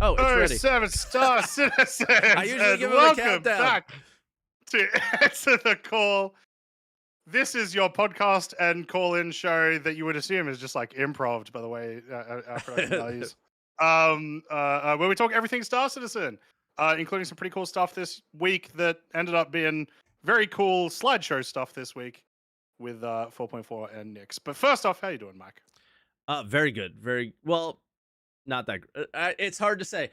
Oh, it's ready. 7-star citizens, I usually and give him a welcome countdown. back to Answer the Call. This is your podcast and call-in show that you would assume is just like improv, by the way, our production values. Where we talk everything Star Citizen, including some pretty cool stuff this week that ended up being very cool slideshow stuff this week with 4.4 and Nix. But first off, how you doing, Mike? Very good. Very well. Not that. It's hard to say.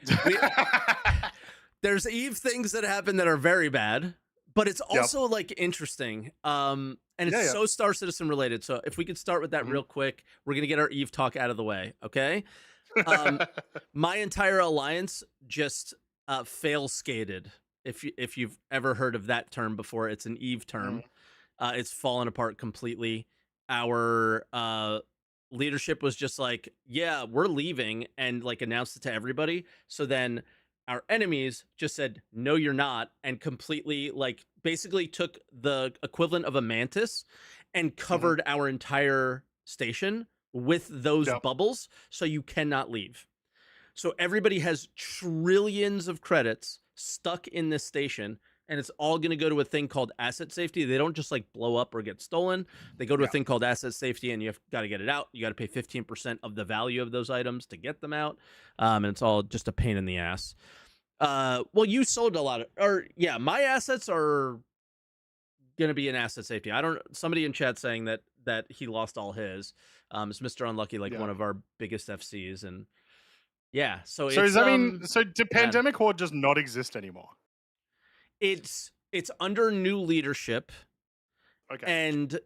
There's Eve things that happen that are very bad, but it's also like interesting. And it's so Star Citizen related. So if we could start with that real quick, we're gonna get our Eve talk out of the way, okay? My entire alliance just fail skated. If you've ever heard of that term before, it's an Eve term. It's fallen apart completely. Our leadership was just like, yeah, we're leaving, and like announced it to everybody. So then our enemies just said, no, you're not, and completely like basically took the equivalent of a mantis and covered our entire station with those bubbles, so you cannot leave. So everybody has trillions of credits stuck in this station, and it's all going to go to a thing called asset safety. They don't just like blow up or get stolen. They go to a thing called asset safety, and you've got to get it out. You got to pay 15% of the value of those items to get them out. And it's all just a pain in the ass. Well, you sold a lot of, my assets are going to be in asset safety. Somebody in chat saying that he lost all his. It's Mr. Unlucky, like one of our biggest FCs. And yeah, so does that mean, so did Pandemic Horde just not exist anymore? It's under new leadership, and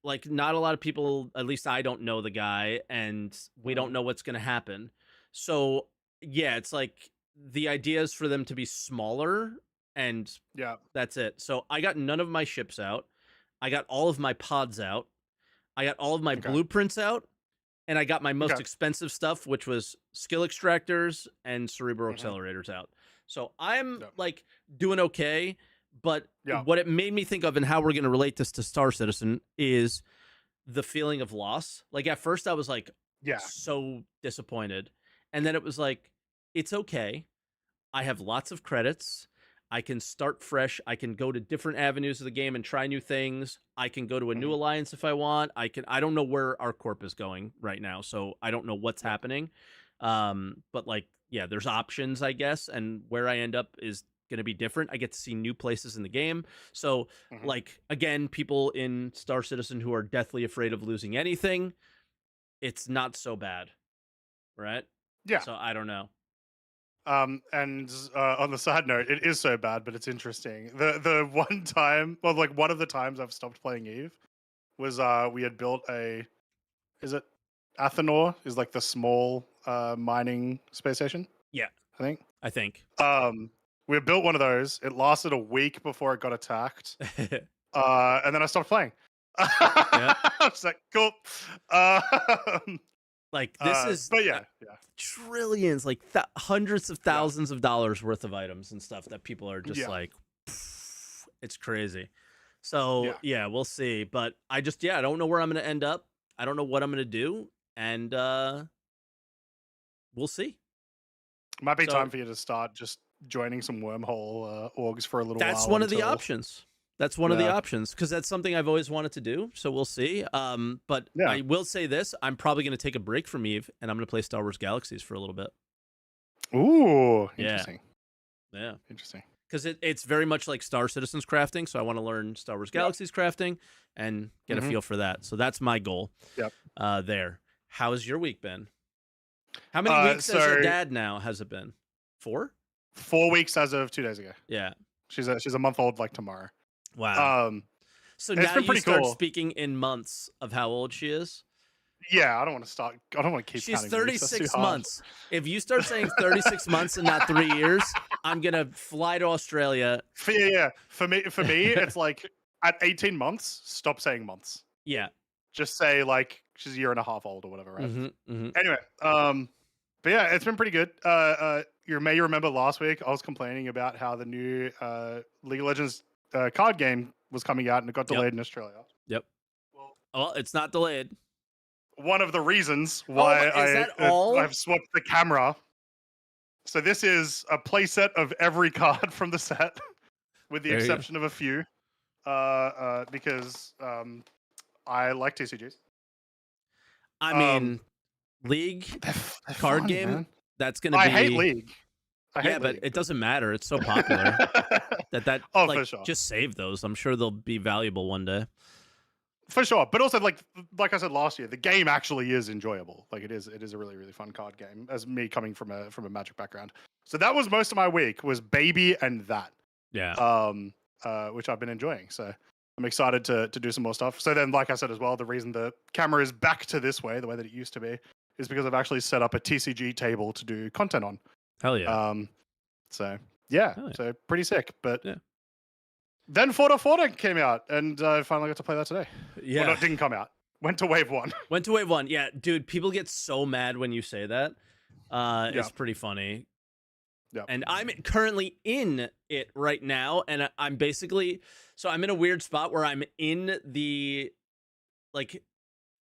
like not a lot of people, at least I don't know the guy, and we don't know what's going to happen. So yeah, it's like the idea is for them to be smaller, and that's it. So I got none of my ships out. I got all of my pods out. I got all of my blueprints out, and I got my most expensive stuff, which was skill extractors and cerebral accelerators out. So I'm like doing okay, but what it made me think of and how we're going to relate this to Star Citizen is the feeling of loss. Like at first I was like, so disappointed. And then it was like, it's okay. I have lots of credits. I can start fresh. I can go to different avenues of the game and try new things. I can go to a new alliance if I want. I don't know where our corp is going right now, so I don't know what's happening. But like, yeah, there's options, I guess, and where I end up is going to be different. I get to see new places in the game. So like, again, people in Star Citizen who are deathly afraid of losing anything, it's not so bad, right? Yeah. So I don't know. And on the side note, it is so bad, but it's interesting. The one time, well, like one of the times I've stopped playing Eve was we had built is it Athenor is like the small mining space station? Yeah. I think. We had built one of those. It lasted a week before it got attacked. And then I stopped playing. I was like, cool. Like this is but yeah. Trillions, like hundreds of thousands of dollars worth of items and stuff that people are just like, it's crazy. So yeah, we'll see. But I don't know where I'm going to end up. I don't know what I'm going to do. And we'll see. Might be time for you to start just joining some wormhole orgs for a little while. That's one of the options. That's one of the options, because that's something I've always wanted to do. So we'll see. But I will say this: I'm probably going to take a break from Eve, and I'm going to play Star Wars Galaxies for a little bit. Ooh, interesting. Yeah, interesting. Because it's very much like Star Citizen's crafting, so I want to learn Star Wars Galaxies crafting and get a feel for that. So that's my goal. There. How's your week been? How many weeks as a dad now has it been? 4? 4 weeks as of 2 days ago. Yeah. She's a month old like tomorrow. Wow. So now you start speaking in months of how old she is? Yeah, I don't want to keep She's counting. 36 months. If you start saying 36 months and not 3 years, I'm going to fly to Australia. For me, it's like at 18 months, stop saying months. Yeah. Just say like she's a year and a half old or whatever, right? Anyway, but yeah, it's been pretty good. You may remember last week I was complaining about how the new League of Legends card game was coming out and it got delayed in Australia. Yep. Well, it's not delayed. One of the reasons why I've swapped the camera So this is a playset of every card from the set, with the There you go. exception of a few, because I like TCGs. I mean, League They're card fun, game. man. That's gonna I be. hate League. I Yeah, hate but League. it doesn't matter. It's so popular that Oh, like for sure. just save those. I'm sure they'll be valuable one day. For sure, but also like I said last year, the game actually is enjoyable. Like it is a really really fun card game. As me coming from a Magic background, so that was most of my week was Baby and that, Yeah. which I've been enjoying. So I'm excited to do some more stuff. So then, like I said as well, the reason the camera is back to this way, the way that it used to be, is because I've actually set up a TCG table to do content on. Hell yeah. So yeah, Hell yeah. so pretty sick. But Yeah. then Forta came out, and I finally got to play that today. Yeah. Well, no, it didn't come out. Went to wave 1. Went to wave 1. Yeah, dude, people get so mad when you say that. It's pretty funny. Yeah. And I'm currently in it right now, and I'm basically I'm in a weird spot where I'm in the like.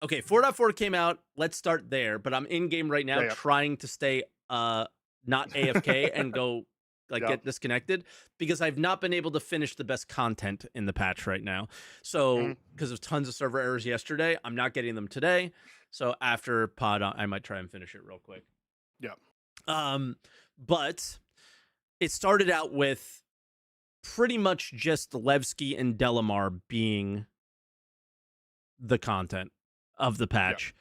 Okay, 4.4 came out. Let's start there. But I'm in game right now, trying to stay not AFK and go get disconnected, because I've not been able to finish the best content in the patch right now. So because of tons of server errors yesterday, I'm not getting them today. So after pod, I might try and finish it real quick. Yeah. But it started out with pretty much just Levski and Delamar being the content of the patch.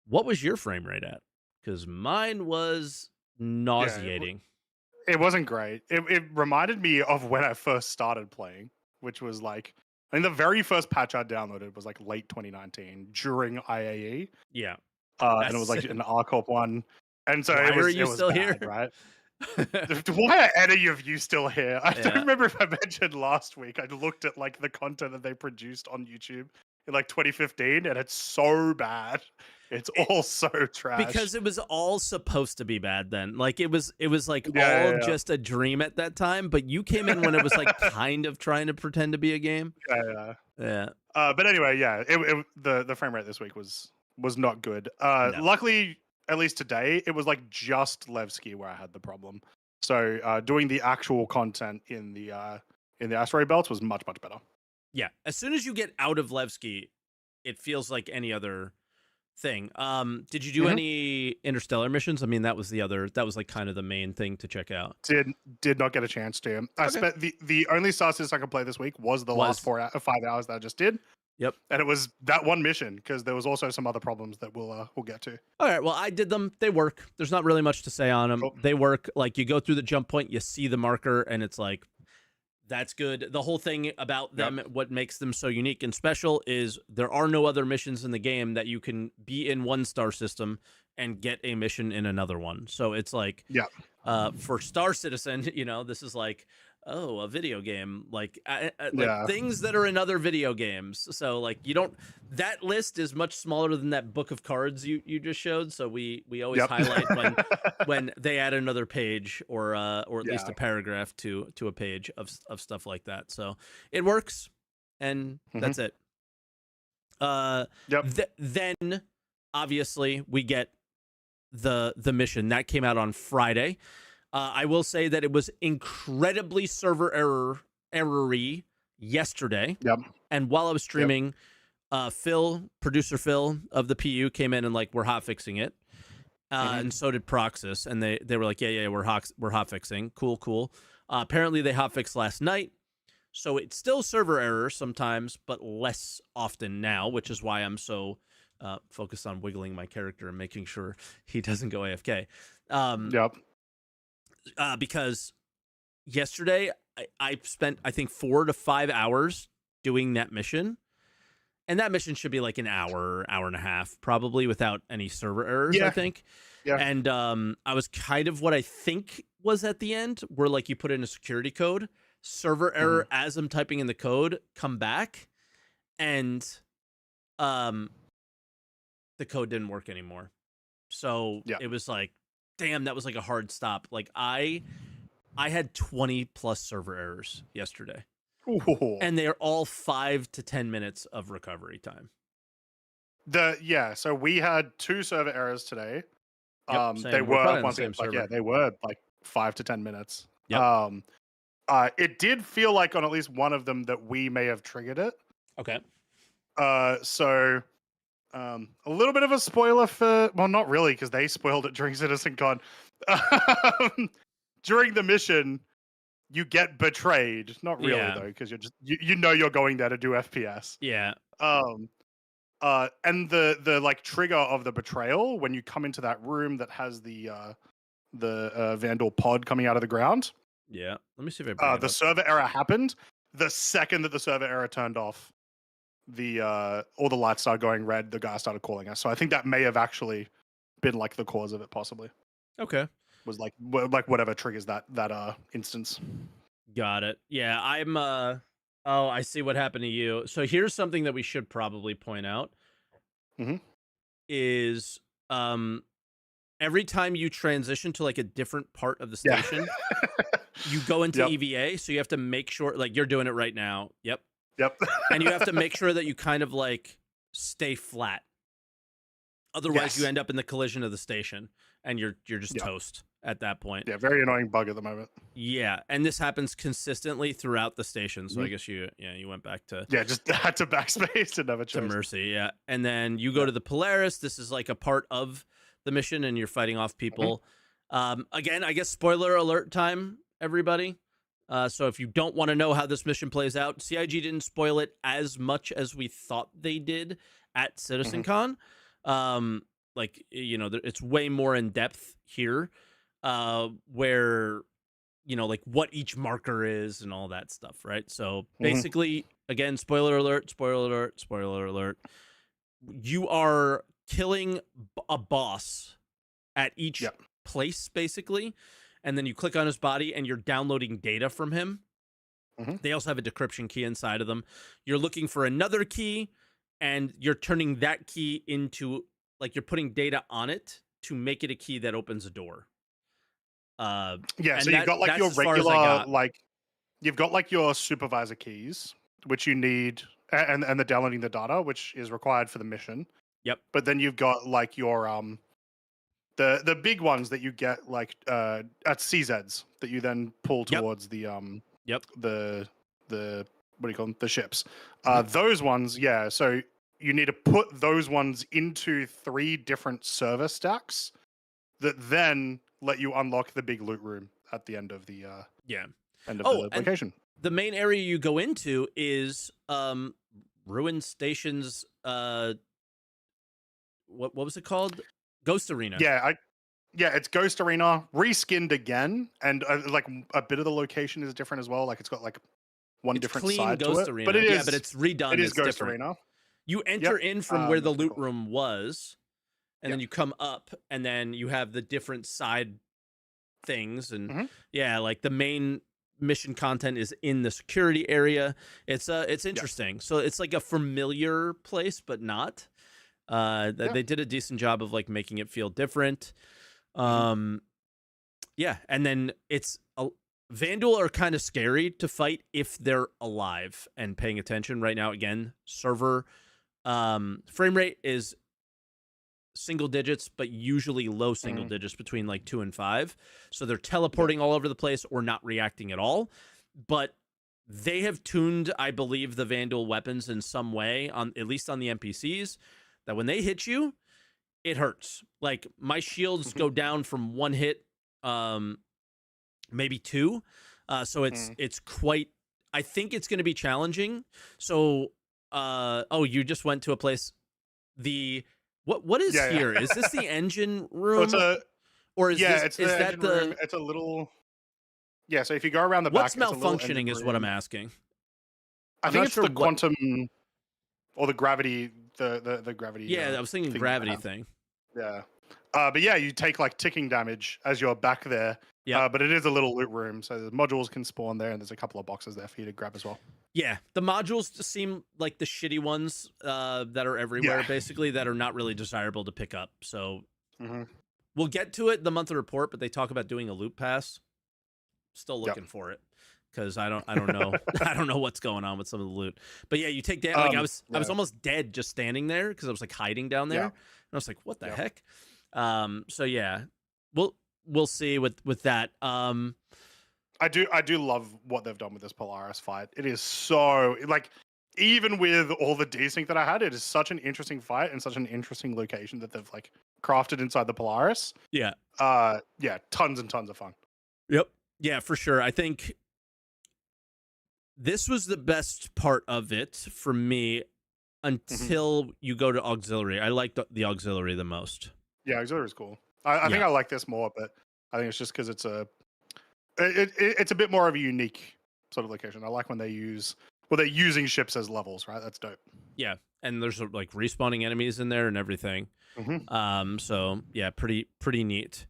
What was your frame rate at? Because mine was nauseating. It wasn't great. It reminded me of when I first started playing, which was like, I think the very first patch I downloaded was like late 2019 during IAE. Yeah. And it was like an RCorp one. And so Why it was, are you still bad, here? Right? Why are any of you still here? I don't remember if I mentioned last week. I looked at like the content that they produced on YouTube in like 2015, and it's so bad. It's all so trash. Because it was all supposed to be bad then. Like it was like just a dream at that time, but you came in when it was like kind of trying to pretend to be a game. Yeah. But anyway, the frame rate this week was not good. Luckily, at least today, it was like just Levski where I had the problem. So doing the actual content in the asteroid belts was much better. Yeah, as soon as you get out of Levski, it feels like any other thing. Did you do any interstellar missions? I mean, that was like kind of the main thing to check out. Did not get a chance to. I spent the only Star Citizen I could play this week was the last 5 hours that I just did. Yep. And it was that one mission, because there was also some other problems that we'll get to. All right, well, I did them. They work. There's not really much to say on them. Cool. They work. Like, you go through the jump point, you see the marker, and it's like, that's good. The whole thing about them, what makes them so unique and special, is there are no other missions in the game that you can be in one star system and get a mission in another one. So it's like, for Star Citizen, this is like, oh, a video game, like things that are in other video games. So like that list is much smaller than that book of cards you just showed. So we always highlight when they add another page or at least a paragraph to a page of stuff like that. So it works, and that's it. Then obviously we get the mission that came out on Friday. I will say that it was incredibly server error-y yesterday. Yep. And while I was streaming, producer Phil of the PU came in and like, we're hot fixing it. And so did Proxys, and they were like, yeah, we're hot fixing. Cool. Apparently they hot fixed last night. So it's still server error sometimes, but less often now, which is why I'm so focused on wiggling my character and making sure he doesn't go AFK. Because yesterday I spent, I think, 4 to 5 hours doing that mission. And that mission should be like an hour and a half, probably, without any server errors, I think. Yeah. And I was kind of what I think was at the end, where like you put in a security code, server error as I'm typing in the code, come back, and the code didn't work anymore. So it was like, damn, that was like a hard stop. Like I had 20 plus server errors yesterday. Ooh. And they are all 5 to 10 minutes of recovery time. So we had 2 server errors today. Yep, They same. We're were probably on the once again same like, yeah, server. they were like 5 to 10 minutes. Yep. It did feel like on at least one of them that we may have triggered it. Okay. So a little bit of a spoiler for, well, not really, because they spoiled it during CitizenCon. During the mission, you get betrayed. Not really Yeah. though, because you're just you know you're going there to do FPS. Yeah. Um, and the like trigger of the betrayal when you come into that room that has the Vandal pod coming out of the ground. Yeah. Let me see if I bring it The up. server error happened. The second that the server error turned off, all the lights started going red. The guy started calling us. So I think that may have actually been like the cause of it. Possibly Okay. was like whatever triggers that instance. Got it. Yeah, I'm oh, I see what happened to you. So here's something that we should probably point out Mhm. is every time you transition to like a different part of the Yeah. station, you go into Yep. EVA, so you have to make sure like you're doing it right now. Yep. Yep. And you have to make sure that you kind of like stay flat. Otherwise, you Yes. end up in the collision of the station and you're just Yeah. toast at that point. Yeah, very annoying bug at the moment. Yeah, and this happens consistently throughout the station. So I Mhm. guess you went back to Yeah, just had to backspace and never to chose. Mercy, yeah. And then you go Yeah. to the Polaris. This is like a part of the mission, and you're fighting off people. Again, I guess spoiler alert time, everybody. So if you don't want to know how this mission plays out, CIG didn't spoil it as much as we thought they did at CitizenCon. Like, you know, it's way more in depth here, where, you know, like what each marker is and all that stuff, right? So basically, again, spoiler alert, spoiler alert, spoiler alert. You are killing a boss at each Yep. place, basically, and then you click on his body and you're downloading data from him. They also have a decryption key inside of them. You're looking for another key, and you're turning that key into, like, you're putting data on it to make it a key that opens a door. Yeah, and so you've got like that's your as far as I regular, got. like you've got like your supervisor keys, which you need, and the downloading the data, which is required for the mission. Yep. But then you've got like your the big ones that you get like at CZs that you then pull Yep. towards the Yep. the what do you call them, the ships. Those ones, yeah. So you need to put those ones into 3 different server stacks that then let you unlock the big loot room at the end of the Yeah. end of the and location. the main area you go into is Ruined Station's what was it called? Ghost Arena. Yeah, it's Ghost Arena reskinned again, and like a bit of the location is different as well. Like it's got like one It's different clean side Ghost to it, Arena. but it is, yeah, but it's redone. it is It's Ghost different. Arena. You enter in from where the that's loot cool. room was, and then you come up, and then you have the different side things, and yeah, like the main mission content is in the security area. It's interesting. So it's like a familiar place, but not. They did a decent job of like making it feel different. Yeah, and then it's Vandal are kind of scary to fight if they're alive and paying attention. Right now, again, server frame rate is single digits, but usually low single digits, between like 2 and 5. So they're teleporting all over the place or not reacting at all. But they have tuned, I believe, the Vandal weapons in some way, on at least on the NPCs, that when they hit you, it hurts. Like my shields go down from 1 hit, maybe 2. So it's quite. I think it's going to be challenging. So, you just went to a place. What is here? Is this the engine room? Or is it's is that the room. It's a little. Yeah, so if you go around the what's back, malfunctioning is what I'm asking. I think it's the quantum or the gravity, the gravity. Yeah, I was thinking gravity thing. Yeah. But yeah, you take like ticking damage as you're back there. Yeah. But it is a little loot room, so the modules can spawn there, and there's a couple of boxes there for you to grab as well. Yeah, the modules seem like the shitty ones that are everywhere, basically, that are not really desirable to pick up. So we'll get to it, the monthly report, but they talk about doing a loot pass. Still looking for it, because I don't know I don't know what's going on with some of the loot. But yeah, you take damage. Like I was almost dead just standing there because I was like hiding down there, and I was like, what the heck? So yeah, we'll see with that. I do love what they've done with this Polaris fight. It is so like, even with all the desync that I had, it is such an interesting fight and such an interesting location that they've like crafted inside the Polaris. Yeah. Yeah, tons and tons of fun. Yep. Yeah, for sure. I think this was the best part of it for me until you go to auxiliary. I like the auxiliary the most. Yeah, auxiliary is cool. I think I like this more, but I think it's just because it's a bit more of a unique sort of location. I like when they're using ships as levels, right? That's dope. Yeah, and there's like respawning enemies in there and everything. So yeah, pretty neat.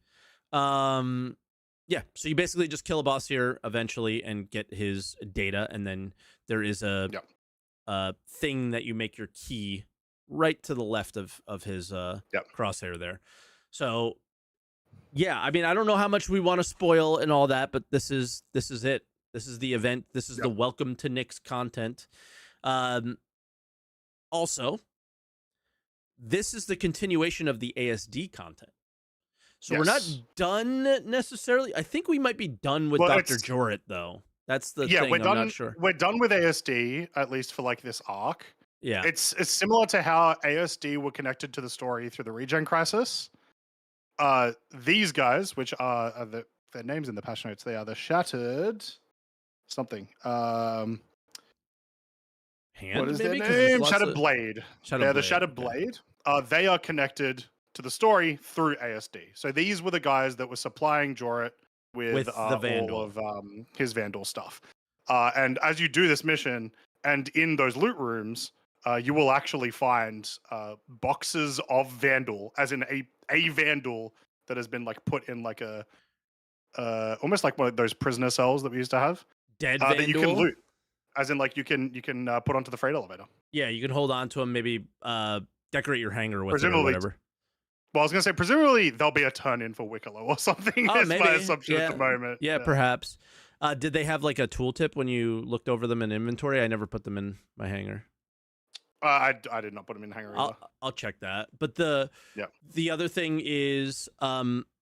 Yeah, so you basically just kill a boss here eventually and get his data, and then there is a thing that you make your key right to the left of his crosshair there. So yeah, I mean, I don't know how much we want to spoil and all that, but this is it. This is the event. This is the welcome to Nick's content. Also, this is the continuation of the ASD content. So we're not done necessarily. I think we might be done with Dr. Jorrit, though. That's the thing. We're I'm done. Not sure. We're done with ASD, at least for like this arc. Yeah, it's similar to how ASD were connected to the story through the Regen Crisis. These guys, which are their names in the patch notes, they are the Shattered something. Hand, what is maybe? their name? Shattered Blade. They're the Shattered Blade. They are connected to the story through ASD. So these were the guys that were supplying Jorrit with the Vandal. all of his Vandal stuff. And as you do this mission, and in those loot rooms, you will actually find boxes of Vandal, as in a Vandal that has been like put in like a almost like one of those prisoner cells that we used to have. Dead Vandal? That you can loot, as in like you can put onto the freight elevator. Yeah, you can hold on to them, maybe decorate your hangar with it or whatever. Well, I was going to say, presumably there'll be a turn-in for Wicklow or something. Oh, is maybe. my assumption at the moment. Yeah, perhaps. Did they have like a tooltip when you looked over them in inventory? I never put them in my hangar. I did not put them in hangar either. I'll check that. But the other thing is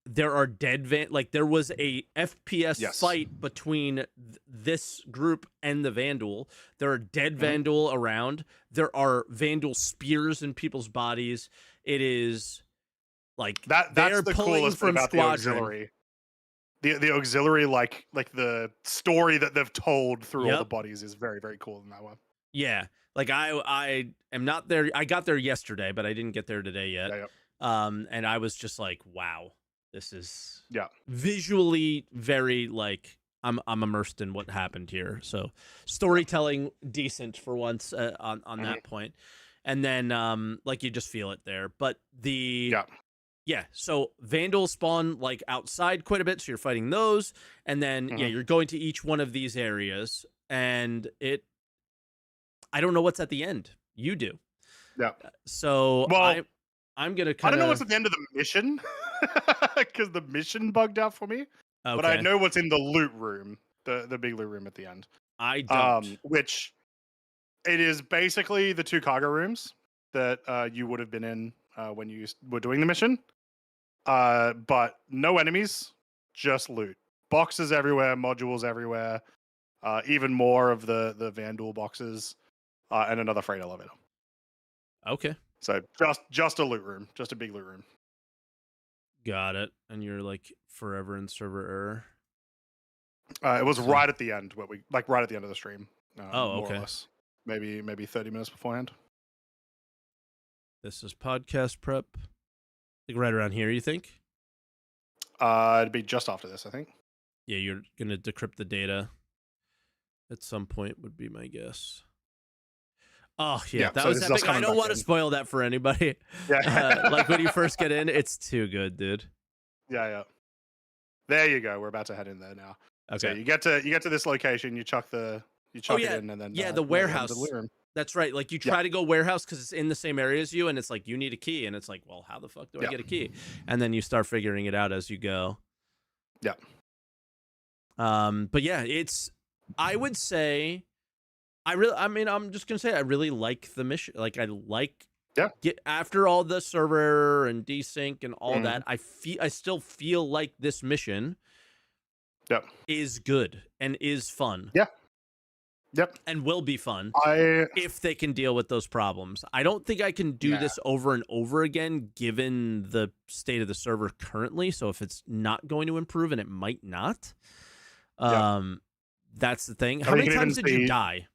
there are dead like there was a FPS fight between this group and the Vandal. There are dead Vandal around. There are Vandal spears in people's bodies. It is like that's the coolest thing about Squadron. The auxiliary. The auxiliary, like the story that they've told through all the bodies is very, very cool in that one. Yeah. Like I am not there. I got there yesterday, but I didn't get there today yet. And I was just like, wow, this is visually very like I'm immersed in what happened here. So storytelling decent for once on that point. And then like you just feel it there. But so Vandals spawn like outside quite a bit, so you're fighting those, and then you're going to each one of these areas, and I don't know what's at the end. You do. Yeah. So I'm gonna I don't know what's at the end of the mission because the mission bugged out for me. Okay. But I know what's in the loot room, the big loot room at the end. I don't. Which it is basically the 2 cargo rooms that you would have been in when you were doing the mission. But no enemies, just loot. Boxes everywhere, modules everywhere, even more of the Vandal boxes, and another freight elevator. Okay. So just a loot room, just a big loot room. Got it. And you're like forever in server error. It was right at the end, right at the end of the stream. More or less. Maybe 30 minutes beforehand. This is podcast prep. Like right around here, you think? It'd be just after this, I think. Yeah, you're gonna decrypt the data at some point, would be my guess. Oh yeah, that was epic. I don't want to spoil that for anybody. Yeah, like when you first get in, it's too good, dude. Yeah. There you go. We're about to head in there now. Okay. So you get to this location, you chuck it in, and then the warehouse. That's right. Like you try to go warehouse because it's in the same area as you, and it's like you need a key, and it's like, well, how the fuck do I get a key? And then you start figuring it out as you go. Yeah. But yeah, I would say, I'm just gonna say I really like the mission. Like I like Yeah. get after all the server error and desync and all Mm. that, I still feel like this mission Yep. is good and is fun. Yeah. Yep. And will be fun I if they can deal with those problems. I don't think I can do this over and over again given the state of the server currently. So if it's not going to improve, and it might not, that's the thing. How many times did you die?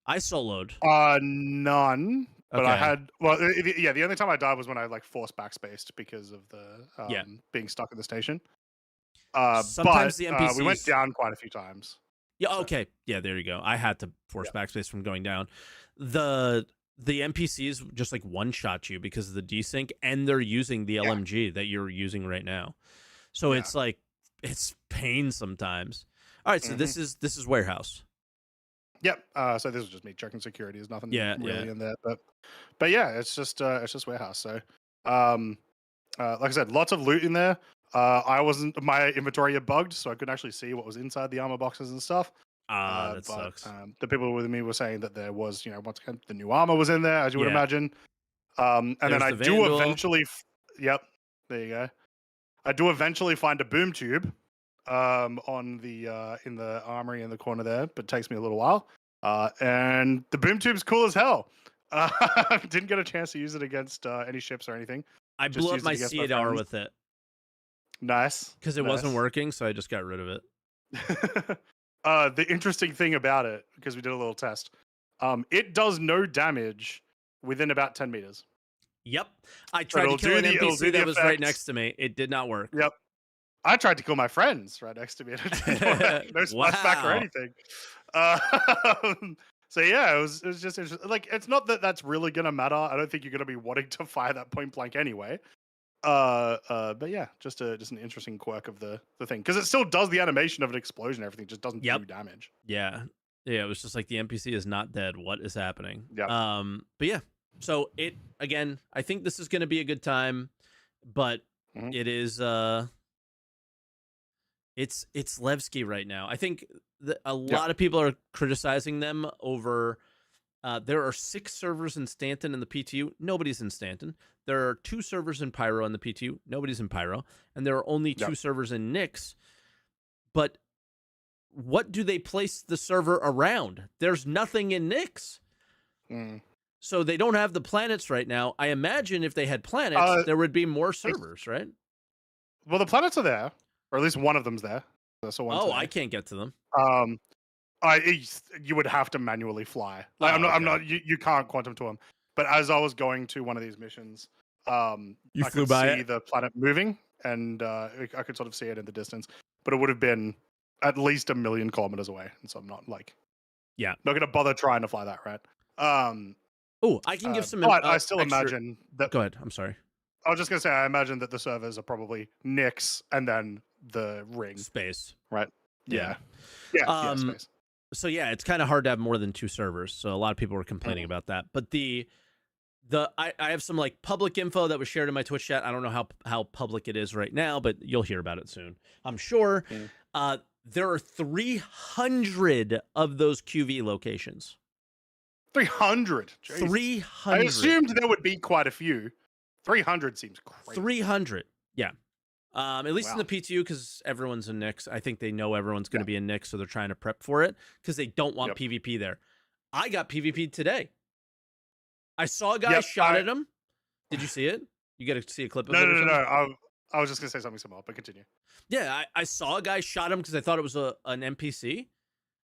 I soloed. None. But Okay. I had the only time I died was when I like forced backspaced because of the being stuck at the station. Sometimes the NPCs we went down quite a few times. Yeah, okay. Yeah, there you go. I had to force backspace from going down. The NPCs just like one-shot you because of the desync, and they're using the LMG that you're using right now. So it's like it's pain sometimes. All right, so this is warehouse. Yep. So this was just me checking security. There's nothing really in there, but yeah, it's just warehouse. So like I said, lots of loot in there. My inventory had bugged, so I couldn't actually see what was inside the armor boxes and stuff. That sucks. The people with me were saying that there was, once again, the new armor was in there, as you would imagine. And then I do eventually, there you go. I do eventually find a boom tube, on the in the armory in the corner there, but it takes me a little while. And the boom tube's cool as hell. Didn't get a chance to use it against any ships or anything. I blew up my C8R with it. Nice. Because it wasn't working, so I just got rid of it. The interesting thing about it, because we did a little test, it does no damage within about 10 meters. Yep. I tried to kill an NPC that was right next to me. It did not work. Yep. I tried to kill my friends right next to me. No splashback or anything. So yeah, it was just interesting. Like, it's not that that's really gonna matter. I don't think you're gonna be wanting to fire that point blank anyway. But yeah, just an interesting quirk of the thing, because it still does the animation of an explosion. Everything just doesn't do damage. Yeah. It was just like the NPC is not dead. What is happening? Yeah. But yeah. So again, I think this is gonna be a good time, but it is it's Levski right now. I think a lot of people are criticizing them over. There are 6 servers in Stanton in the PTU. Nobody's in Stanton. There are 2 servers in Pyro in the PTU. Nobody's in Pyro. And there are only 2 servers in Nyx. But what do they place the server around? There's nothing in Nyx. So they don't have the planets right now. I imagine if they had planets, there would be more servers, right? Well, the planets are there, or at least one of them's there. I can't get to them. You would have to manually fly. Like, I'm not. You can't quantum to them. But as I was going to one of these missions, I could see the planet moving, and I could sort of see it in the distance. But it would have been at least 1 million kilometers away, and so I'm not not going to bother trying to fly that, right? I can give some. But I still imagine that. Go ahead. I'm sorry. I was just going to say, I imagine that the servers are probably Nyx and then the ring space, right? Yeah. Space. So yeah, it's kind of hard to have more than 2 servers. So a lot of people were complaining about that. But I have some like public info that was shared in my Twitch chat. I don't know how public it is right now, but you'll hear about it soon, I'm sure. There are 300 of those QV locations. 300. 300. I assumed there would be quite a few. 300 seems crazy. 300. Yeah. At least in the PTU, because everyone's in Nyx. I think they know everyone's going to be in Nyx, so they're trying to prep for it because they don't want PvP there. I got PvP today. I saw a guy shot at him. Did you see it? You get to see a clip of it? No. I was just going to say something similar, but continue. Yeah, I saw a guy shot him because I thought it was an NPC,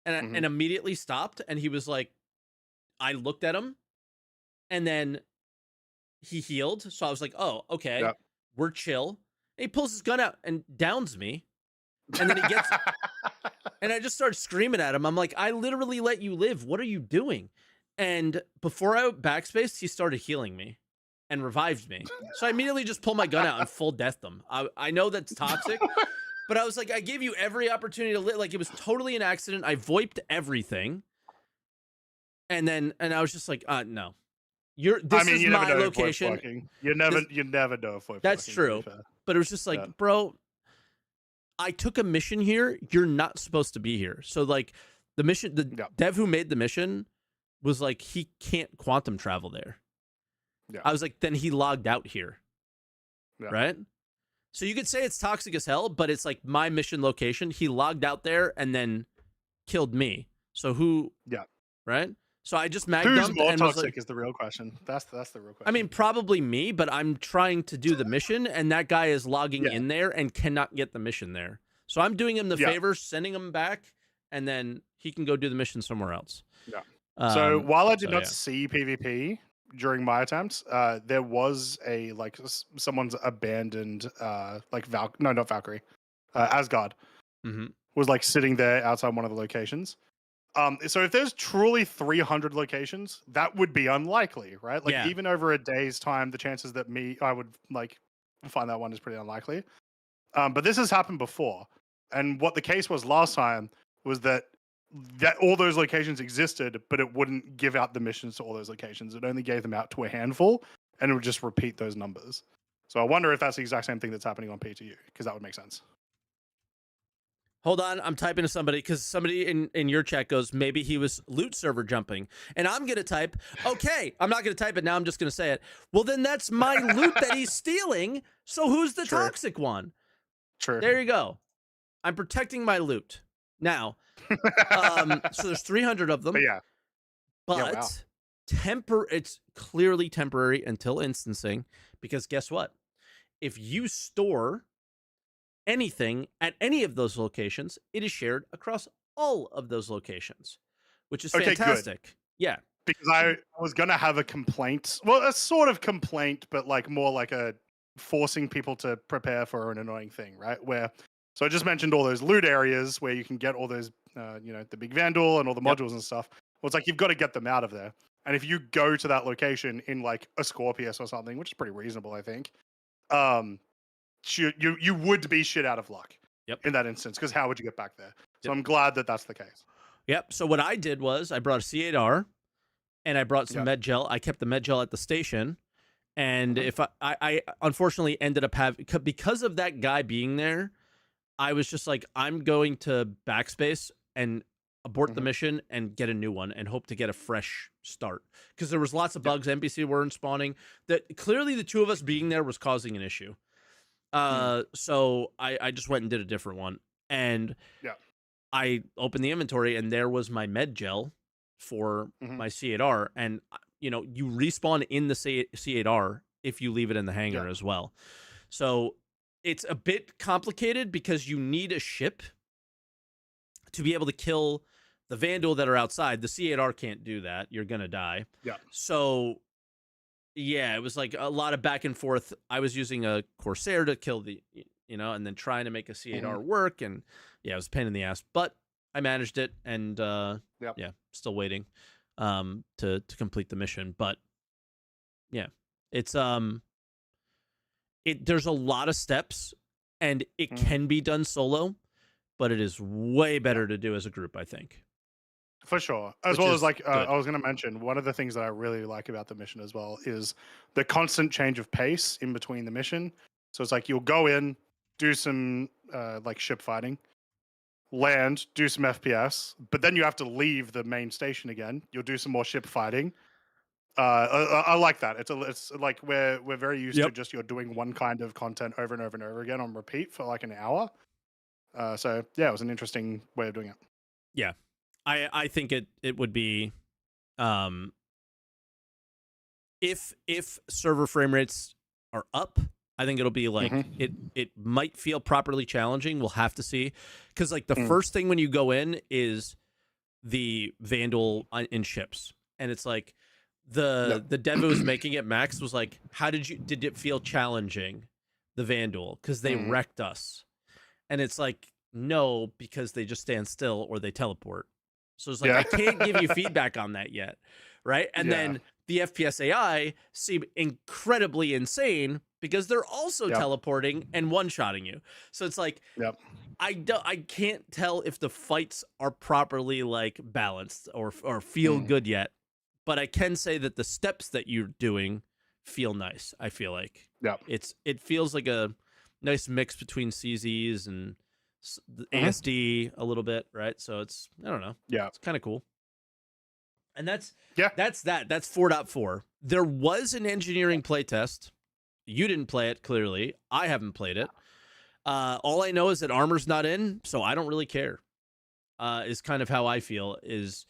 and immediately stopped, and he was like, I looked at him, and then he healed, so I was like, oh, okay, we're chill. And he pulls his gun out and downs me, and then he gets, and I just started screaming at him. I'm like, I literally let you live. What are you doing? And before I backspaced, he started healing me and revived me. So I immediately just pulled my gun out and full deathed him. I know that's toxic, but I was like, I gave you every opportunity to live. Like, it was totally an accident. I VoIPed everything. And I was just like, no. This is my location. You never know if VoIP. That's true. But it was just like, bro, I took a mission here. You're not supposed to be here. So like the mission, the dev who made the mission was like, he can't quantum travel there. Yeah. I was like, then he logged out here. Yeah. Right? So you could say it's toxic as hell, but it's like my mission location. He logged out there and then killed me. So who? Yeah. Right? So I just mag Who's dumped more and was toxic like, is the real question. That's the real question. I mean, probably me, but I'm trying to do the mission, and that guy is logging in there and cannot get the mission there. So I'm doing him the favor, sending him back, and then he can go do the mission somewhere else. Yeah. So while I did not see PvP during my attempts, there was a like someone's abandoned like not Valkyrie, Asgard was like sitting there outside one of the locations. So if there's truly 300 locations, that would be unlikely, right? Like even over a day's time, the chances that I would like find that one is pretty unlikely. But this has happened before. And what the case was last time was that all those locations existed, but it wouldn't give out the missions to all those locations. It only gave them out to a handful, and it would just repeat those numbers. So I wonder if that's the exact same thing that's happening on PTU, because that would make sense. Hold on, I'm typing to somebody because somebody in your chat goes, maybe he was loot server jumping. And I'm going to type, okay, I'm not going to type it now, I'm just going to say it. Well, then that's my loot that he's stealing, so who's the toxic one? True. There you go. I'm protecting my loot. Now, so there's 300 of them. But it's clearly temporary until instancing, because guess what? If you store anything at any of those locations, it is shared across all of those locations, which is fantastic. Good. Yeah. Because I was going to have a complaint. Well, a sort of complaint, but like more like a forcing people to prepare for an annoying thing, right? So I just mentioned all those loot areas where you can get all those, the big vandal and all the modules and stuff. Well, it's like you've got to get them out of there. And if you go to that location in like a Scorpius or something, which is pretty reasonable, I think, you would be shit out of luck in that instance, because how would you get back there? So I'm glad that that's the case. Yep. So what I did was I brought a C8R and I brought some med gel. I kept the med gel at the station. And if I unfortunately ended up having, because of that guy being there, I was just like, I'm going to backspace and abort the mission and get a new one and hope to get a fresh start, because there was lots of bugs. NPC weren't spawning. That clearly the two of us being there was causing an issue. So I just went and did a different one, and I opened the inventory and there was my med gel for my C8R, and you respawn in the C8R if you leave it in the hangar as well. So it's a bit complicated because you need a ship to be able to kill the vandal that are outside. The C8R can't do that. You're gonna die. Yeah. So yeah, it was like a lot of back and forth. I was using a Corsair to kill the, and then trying to make a C8R work. And yeah, it was a pain in the ass, but I managed it. And still waiting to complete the mission. But yeah, it's there's a lot of steps, and it can be done solo, but it is way better to do as a group, I think. For sure. As well as like, I was going to mention, one of the things that I really like about the mission as well is the constant change of pace in between the mission. So it's like, you'll go in, do some like ship fighting, land, do some FPS, but then you have to leave the main station again. You'll do some more ship fighting. I like that. It's like we're very used to just you're doing one kind of content over and over and over again on repeat for like an hour. So yeah, it was an interesting way of doing it. Yeah. I think it would be, if server frame rates are up, I think it'll be like it might feel properly challenging. We'll have to see, because like the first thing when you go in is the vandal in ships, and it's like the dev who was making it, Max, was like, did it feel challenging, the vandal, because they wrecked us? And it's like, no, because they just stand still or they teleport. So it's like, I can't give you feedback on that yet, right? And then the FPS AI seem incredibly insane because they're also teleporting and one-shotting you. So it's like, I can't tell if the fights are properly like balanced or feel good yet, but I can say that the steps that you're doing feel nice. I feel like it feels like a nice mix between CZs and the ASD a little bit, right? So it's, I don't know. Yeah. It's kind of cool. And that's Yeah. that's 4.4. There was an engineering playtest. You didn't play it, clearly. I haven't played it. All I know is that armor's not in, so I don't really care. Is kind of how I feel. Is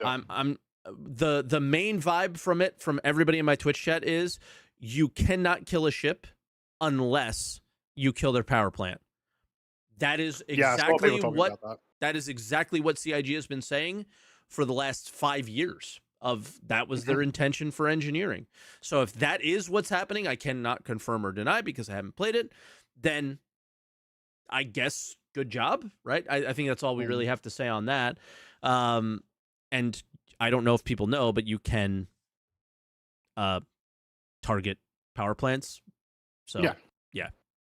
I'm the main vibe from it, from everybody in my Twitch chat, is you cannot kill a ship unless you kill their power plant. That is exactly that is exactly what CIG has been saying for the last 5 years. That was their intention for engineering. So if that is what's happening, I cannot confirm or deny because I haven't played it. Then I guess good job, right? I think that's all we really have to say on that. And I don't know if people know, but you can target power plants. So yeah.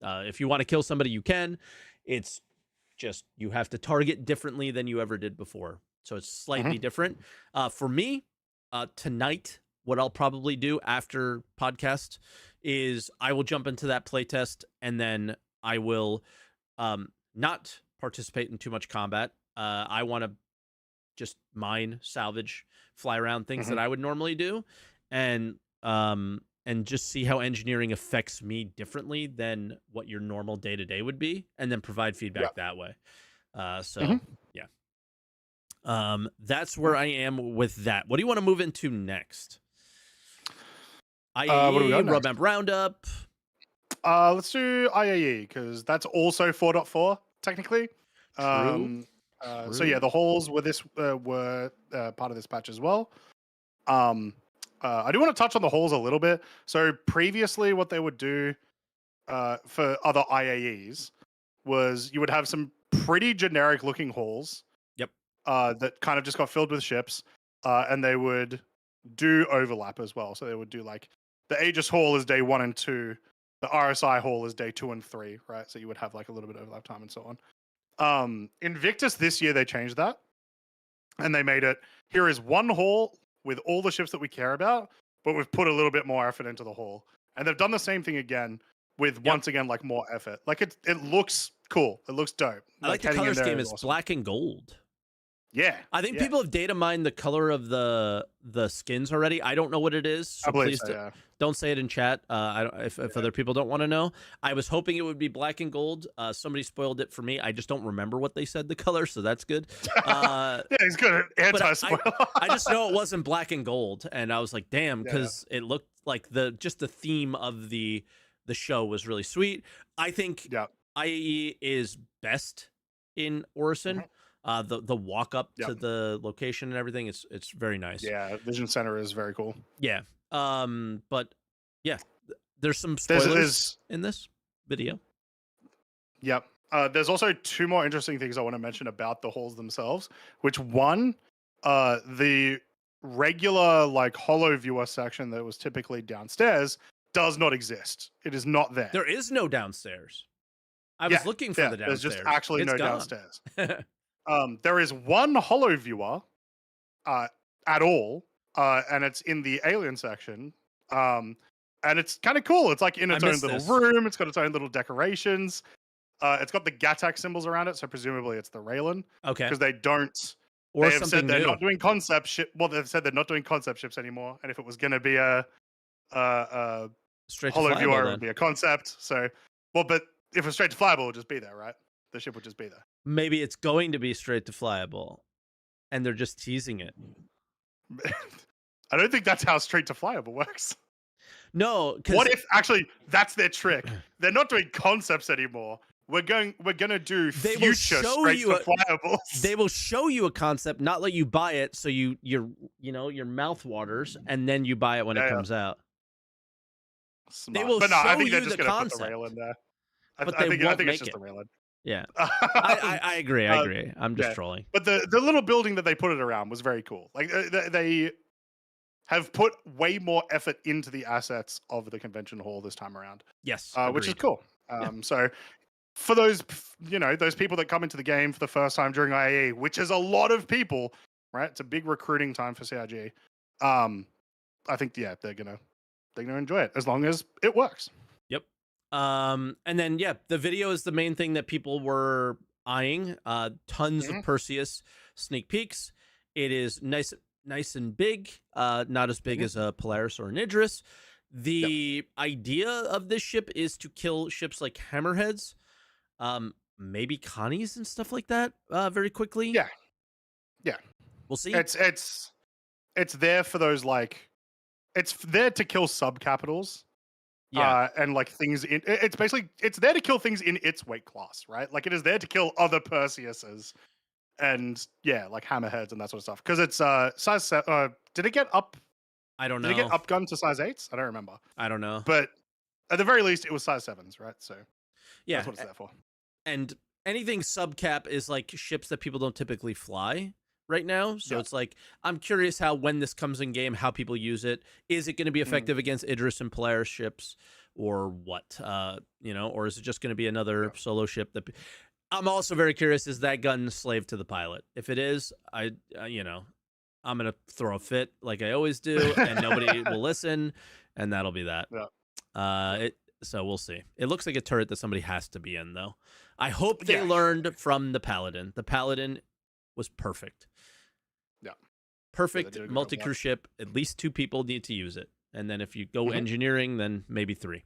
If you want to kill somebody, you can. It's just you have to target differently than you ever did before. So it's slightly different. For me, tonight, what I'll probably do after podcast is I will jump into that playtest, and then I will not participate in too much combat. I want to just mine, salvage, fly around things that I would normally do, and just see how engineering affects me differently than what your normal day-to-day would be, and then provide feedback that way. That's where I am with that. What do you want to move into next? IAE, Roadmap Roundup. Let's do IAE, because that's also 4.4 technically. True. So yeah, the holes were part of this patch as well. I do want to touch on the holes a little bit. So previously, what they would do for other IAEs was you would have some pretty generic looking holes. Yep. That kind of just got filled with ships, and they would do overlap as well. So they would do like the Aegis hole is day 1 and 2, the RSI hole is day 2 and 3, right? So you would have like a little bit of overlap time and so on. Invictus this year they changed that, and they made it here is one hole with all the ships that we care about, but we've put a little bit more effort into the hole, and they've done the same thing again with once again like more effort. Like it looks cool, it looks dope. I like the color scheme. It's awesome. Black and gold. Yeah, I think people have data mined the color of the skins already. I don't know what it is, so please don't say it in chat. If other people don't want to know. I was hoping it would be black and gold. Somebody spoiled it for me. I just don't remember what they said the color, so that's good. Yeah, he's good at anti-spoil. I just know it wasn't black and gold, and I was like, damn, because it looked like the theme of the show was really sweet. I think IAE is best in Orison. The walk up to the location and everything, it's very nice. Yeah, Vision Center is very cool. Yeah. But yeah, there's some spoilers in this video. Yep. There's also 2 more interesting things I want to mention about the halls themselves, which one, the regular like hollow viewer section that was typically downstairs does not exist. It is not there. There is no downstairs. I was looking for the downstairs. There's just actually it's no gone. downstairs. There is one hollow viewer at all, and it's in the alien section. And it's kind of cool. It's like in its own little room. It's got its own little decorations. It's got the Gattac symbols around it, so presumably it's the Raylan. Okay. Because they don't. Or they have said they're new. not doing concept ship. Well, they've said they're not doing concept ships anymore. And if it was going to be a hollow viewer, it would be a concept. So, but if it's straight to flyable, it would just be there, right? The ship would just be there. Maybe it's going to be straight to flyable, and they're just teasing it. I don't think that's how straight to flyable works. No. What if actually that's their trick? They're not doing concepts anymore. We're gonna do future straight to flyable. They will show you a concept, not let you buy it, so your mouth waters, and then you buy it when it comes out. Smart. They will show you the concept. Put the rail in there. I think it's just the rail in. Yeah, I agree. I'm just trolling. But the little building that they put it around was very cool. Like they have put way more effort into the assets of the convention hall this time around. Yes, which is cool. So for those those people that come into the game for the first time during IAE, which is a lot of people, right? It's a big recruiting time for CIG. I think they're gonna enjoy it as long as it works. Yep. And then the video is the main thing that people were eyeing. Tons of Perseus sneak peeks. It is nice nice and big, not as big as a Polaris or an Idris. The idea of this ship is to kill ships like Hammerheads, maybe Connies and stuff like that, very quickly. Yeah. We'll see. It's there for those, like, it's there to kill subcapitals. And like things in it's basically it's there to kill things in its weight class, right? Like it is there to kill other Perseuses and like hammerheads and that sort of stuff. Because it's size did it get up? I don't know. Did it get upgunned to size 8s? I don't remember. I don't know. But at the very least, it was size 7s, right? So that's what it's there for. And anything subcap is like ships that people don't typically fly right now. So it's like, I'm curious when this comes in game, how people use it. Is it going to be effective against Idris and Polaris ships or what? Or is it just going to be another solo ship that I'm also very curious, is that gun slave to the pilot? If it is, I'm going to throw a fit like I always do and nobody will listen and that'll be that. So we'll see. It looks like a turret that somebody has to be in though. I hope they learned from the Paladin. The Paladin was perfect. Perfect multi-crew ship. At least 2 people need to use it. And then if you go engineering, then maybe 3.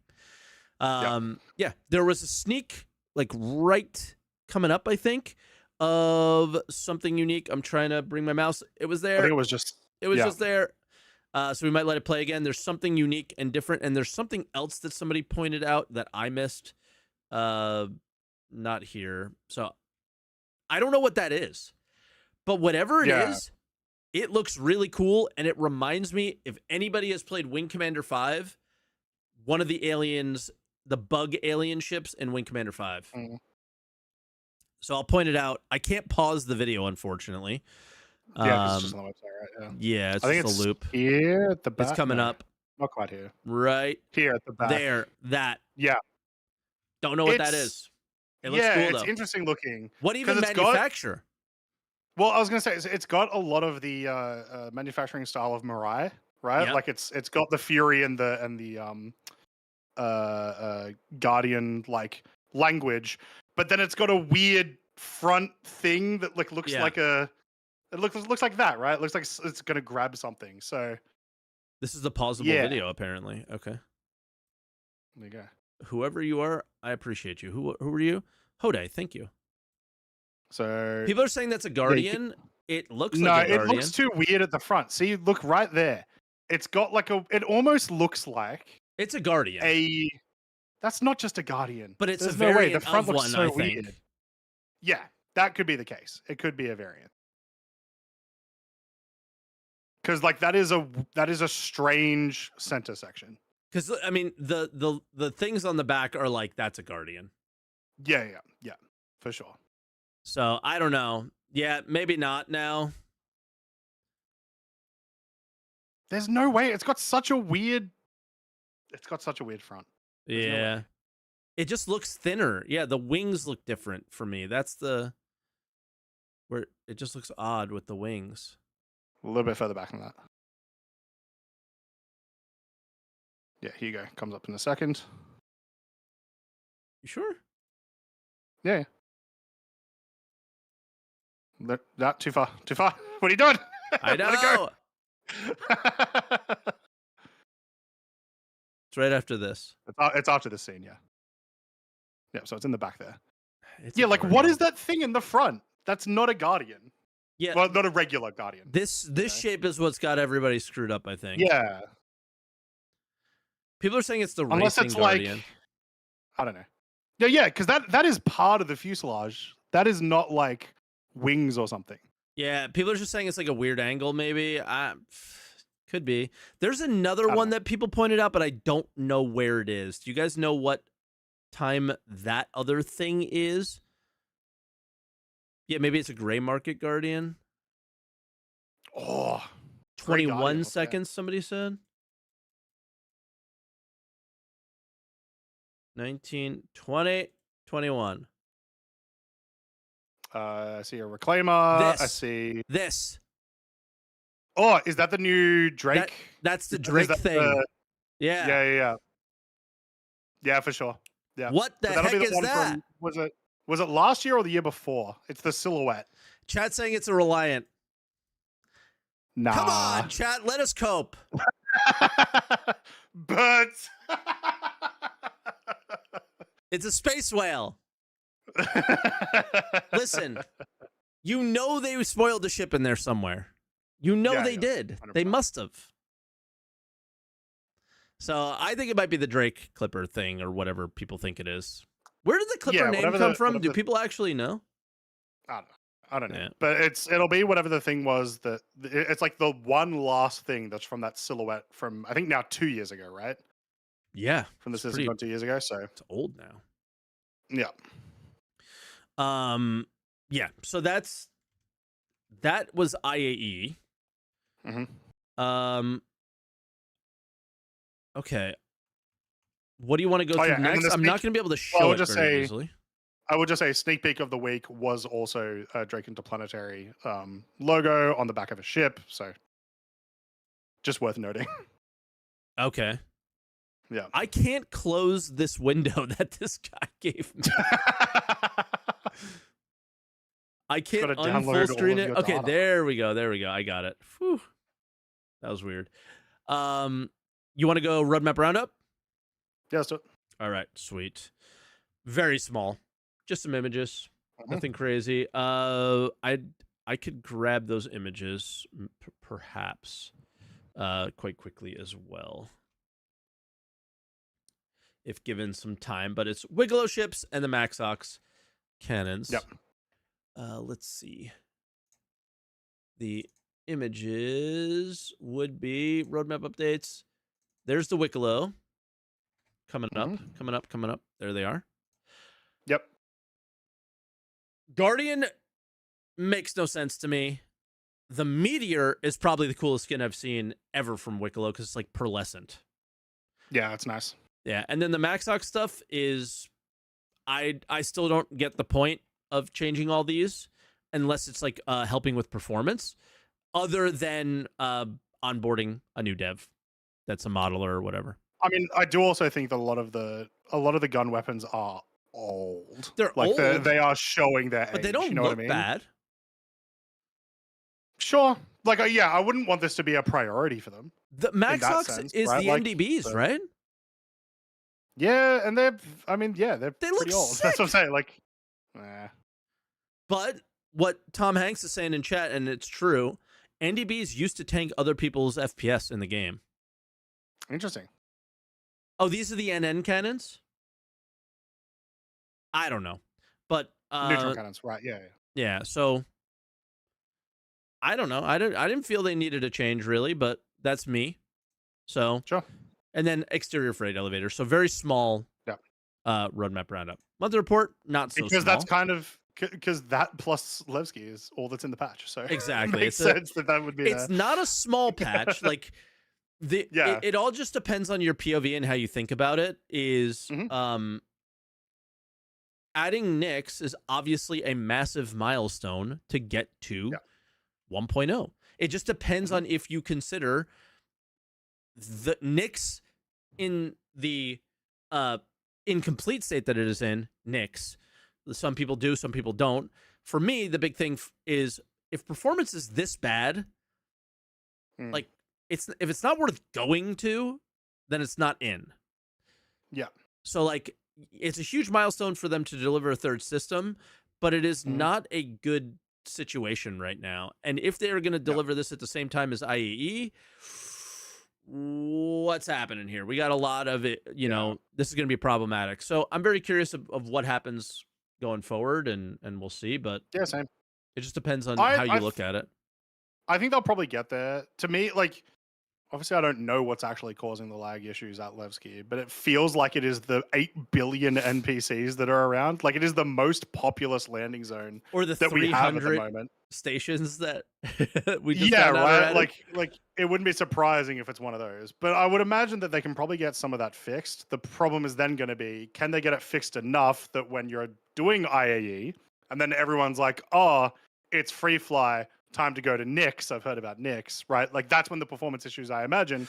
There was a sneak like right coming up, I think, of something unique. I'm trying to bring my mouse. It was there. I think it was just there. So we might let it play again. There's something unique and different. And there's something else that somebody pointed out that I missed. Not here. So I don't know what that is. But whatever it is, it looks really cool, and it reminds me, if anybody has played Wing Commander 5, one of the aliens, the bug alien ships in Wing Commander 5. So I'll point it out. I can't pause the video, unfortunately. It's just on the website, right? Yeah, it's I think just it's a loop. Here at the back. It's coming up. Not quite here. Right here at the back. There, that. Yeah. Don't know what that is. It looks cool, though. It's interesting looking. What even manufacture? Well, I was going to say, it's got a lot of the manufacturing style of Mirai, right? Yep. Like it's got the Fury and the Guardian like language, but then it's got a weird front thing that like looks like it looks like that, right? It looks like it's going to grab something. So this is the pausable video, apparently. Okay. There you go. Whoever you are, I appreciate you. Who are you? Hode, thank you. So people are saying that's a Guardian. It looks like a Guardian. No, it looks too weird at the front. See, look right there. It's got like it almost looks like it's a Guardian. That's not just a Guardian. But it's a variant The front of looks one, so I think. Weird. Yeah, that could be the case. It could be a variant. Because like that is a strange center section. Because I mean the things on the back are like that's a Guardian. Yeah, for sure. So I don't know. Yeah, maybe not now. There's no way. It's got such a weird front. Yeah. It just looks thinner. Yeah, the wings look different for me. That's where it just looks odd with the wings. A little bit further back than that. Yeah, here you go. Comes up in a second. You sure? Yeah. Not too far. Too far. What are you doing? I know. Let it go. It's right after this. It's after this scene, yeah. Yeah, so it's in the back there. It's like what is that thing in the front? That's not a Guardian. Yeah. Well, not a regular Guardian. This shape is what's got everybody screwed up, I think. Yeah. People are saying it's the Unless racing it's Guardian. Like, I don't know. Yeah, because that is part of the fuselage. That is not like wings or something. Yeah, people are just saying it's like a weird angle, maybe. Could be. There's another one that people pointed out, but I don't know where it is. Do you guys know what time that other thing is? Yeah, maybe it's a gray market Guardian. Oh, 21 seconds, somebody said. 19, 20, 21. I see a Reclaimer. I see this. Oh, is that the new Drake? That's the Drake thing. Yeah, for sure. Yeah. What the heck is that? Was it last year or the year before? It's the silhouette. Chat saying it's a Reliant. Nah. Come on, chat. Let us cope. But It's a space whale. Listen, you know they spoiled the ship in there somewhere. You know they did. 100%. They must have. So I think it might be the Drake Clipper thing or whatever people think it is. Where did the Clipper name come from? Do people actually know? I don't know. Yeah. But it'll be whatever the thing was that it's like the one last thing that's from that silhouette from I think now 2 years ago, right? Yeah. From the Citizen 2 years ago. So it's old now. Yeah. Yeah. So that was IAE. Mm-hmm. Okay. What do you want to go through next? I'm not going to be able to show it very easily. I would just say sneak peek of the week was also a Drake Interplanetary logo on the back of a ship. So just worth noting. Okay. Yeah. I can't close this window that this guy gave me. I can't unfull screen it. Okay, data. There we go. There we go. I got it. Whew. That was weird. You want to go roadmap roundup? Yeah, let's do it. All right, sweet. Very small. Just some images. Nothing crazy. I could grab those images perhaps quite quickly as well, if given some time. But it's Wigglo ships and the Maxox cannons. Yep. Let's see. The images would be roadmap updates. There's the Wigglo coming up. There they are. Yep. Guardian makes no sense to me. The Meteor is probably the coolest skin I've seen ever from Wigglo because it's like pearlescent. Yeah, it's nice. Yeah, and then the Maxox stuff is, I still don't get the point of changing all these unless it's like helping with performance, other than onboarding a new dev that's a modeler or whatever. I mean, I do also think that a lot of the gun weapons are old. They're like old. They are showing their age. But they don't you know look what I mean? bad. Sure. Like, yeah, I wouldn't want this to be a priority for them. The Maxox is right? The NDBs, right? Yeah, and they're pretty old. Sick. That's what I'm saying. Like, But what Tom Hanks is saying in chat, and it's true, NDBs used to tank other people's FPS in the game. Interesting. Oh, these are the NN cannons? I don't know. But neutron cannons, right? Yeah. Yeah, so I don't know. I didn't feel they needed a change really, but that's me. So sure. And then exterior freight elevator. So very small. Yeah. Roadmap roundup. Monthly report, not so because small. That's kind of because that plus Levski is all that's in the patch. So exactly, it makes sense that would be. It's not a small patch. Like it all just depends on your POV and how you think about it. Is adding Nix is obviously a massive milestone to get to 1.0. It just depends on if you consider the Nix in the incomplete state that it is in. Nix. Some people do, some people don't. For me, the big thing is if performance is this bad, like if it's not worth going to, then it's not in. Yeah. So like it's a huge milestone for them to deliver a third system, but it is not a good situation right now. And if they are going to deliver this at the same time as IAE, what's happening here? We got a lot of it, you know, this is going to be problematic. So I'm very curious of what happens going forward, and we'll see. But yeah, same. It just depends on how you look at it. I think they'll probably get there. To me, like, obviously I don't know what's actually causing the lag issues at Levski, but it feels like it is the 8 billion NPCs that are around. Like, it is the most populous landing zone or the that we have at the moment. Stations that we just found out right. already. Like it wouldn't be surprising if it's one of those, but I would imagine that they can probably get some of that fixed. The problem is then going to be, can they get it fixed enough that when you're doing IAE and then everyone's like, oh, it's free fly, time to go to Nix. I've heard about Nix, right? Like that's when the performance issues, I imagine,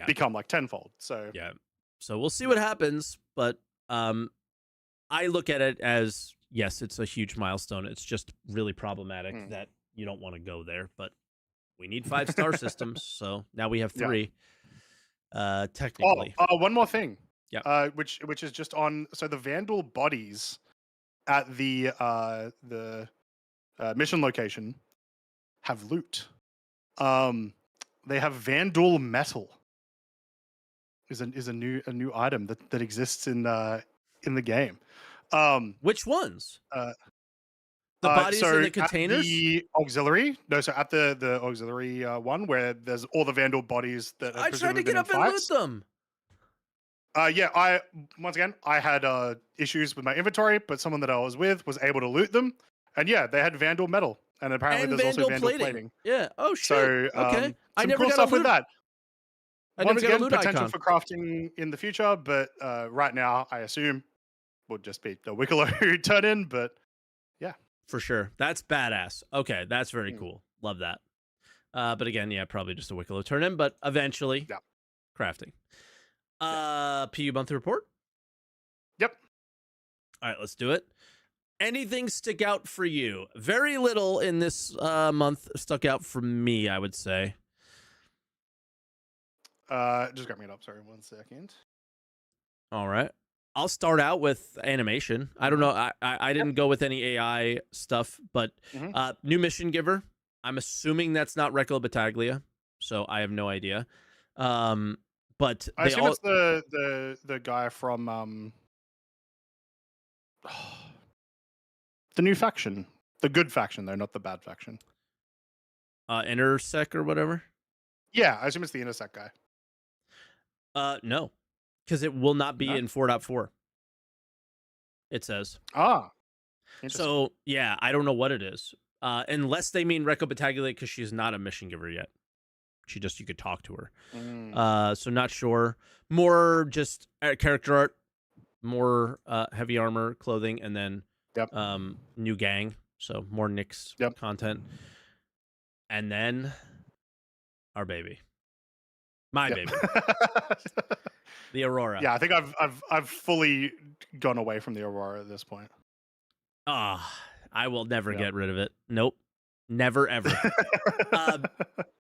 become like tenfold. So so we'll see what happens, but I look at it as, yes, it's a huge milestone. It's just really problematic that you don't want to go there, but We need 5-star systems, so now we have Yeah. 3. Oh, Technically. one more thing. Yep. Which is just on. So the Vandal bodies at the mission location have loot. They have Vandal metal. Is a new item that exists in the game. Which ones? Uh, The bodies so in the at containers? the auxiliary, no, so at the auxiliary one where there's all the Vandal bodies that have I tried presumably to get been in up and loot fights. them. Yeah, I had issues with my inventory, but someone that I was with was able to loot them, and yeah, they had Vandal metal, and apparently And there's also Vandal Vandal plating. plating. Yeah. Oh shit. So Okay. I some never cool got stuff a with loot. that. I Once never got a again, loot potential icon. for crafting in the future, but right now I assume will just be the Wicklow turn in. But yeah, For sure. That's badass. Okay, that's very cool. Love that. But again, yeah, probably just a Wicklow turn in, but eventually yeah, crafting. PU monthly report. yep. All right, let's do it. Anything stick out for you? Very little in this month stuck out for me, I would say. Just grab me it up. Sorry, 1 second. All right. I'll start out with animation. I don't know. I didn't go with any AI stuff, but new mission giver. I'm assuming that's not Recco Battaglia, so I have no idea. But I assume it's the guy from the new faction, the good faction, though, not the bad faction. Intersec or whatever. Yeah, I assume it's the Intersect guy. No, because it will not be in 4.4. It says. So yeah, I don't know what it is. Unless they mean Recco Battaglia because she's not a mission giver yet. You could talk to her. So not sure. More just character art, more heavy armor clothing, and then new gang. So more Nyx content. And then our baby. My baby. The Aurora. Yeah, I think I've fully gone away from the Aurora at this point. I will never get rid of it. Nope. Never, ever.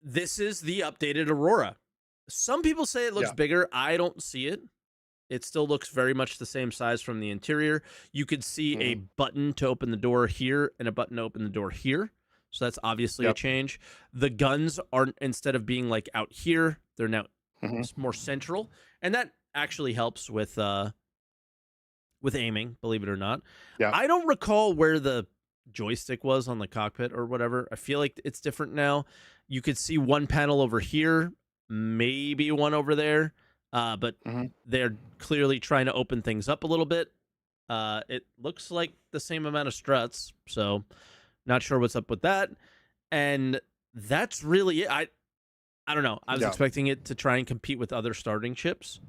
This is the updated Aurora. Some people say it looks bigger. I don't see it. It still looks very much the same size from the interior. You could see a button to open the door here and a button to open the door here. So that's obviously a change. The guns aren't, instead of being like out here, they're now more central. And that actually helps with aiming, believe it or not. I don't recall where the joystick was on the cockpit or whatever. I feel like it's different now. You could see one panel over here, maybe one over there, but they're clearly trying to open things up a little bit. It looks like the same amount of struts, so not sure what's up with that. And that's really it. I don't know. I was expecting it to try and compete with other starting ships.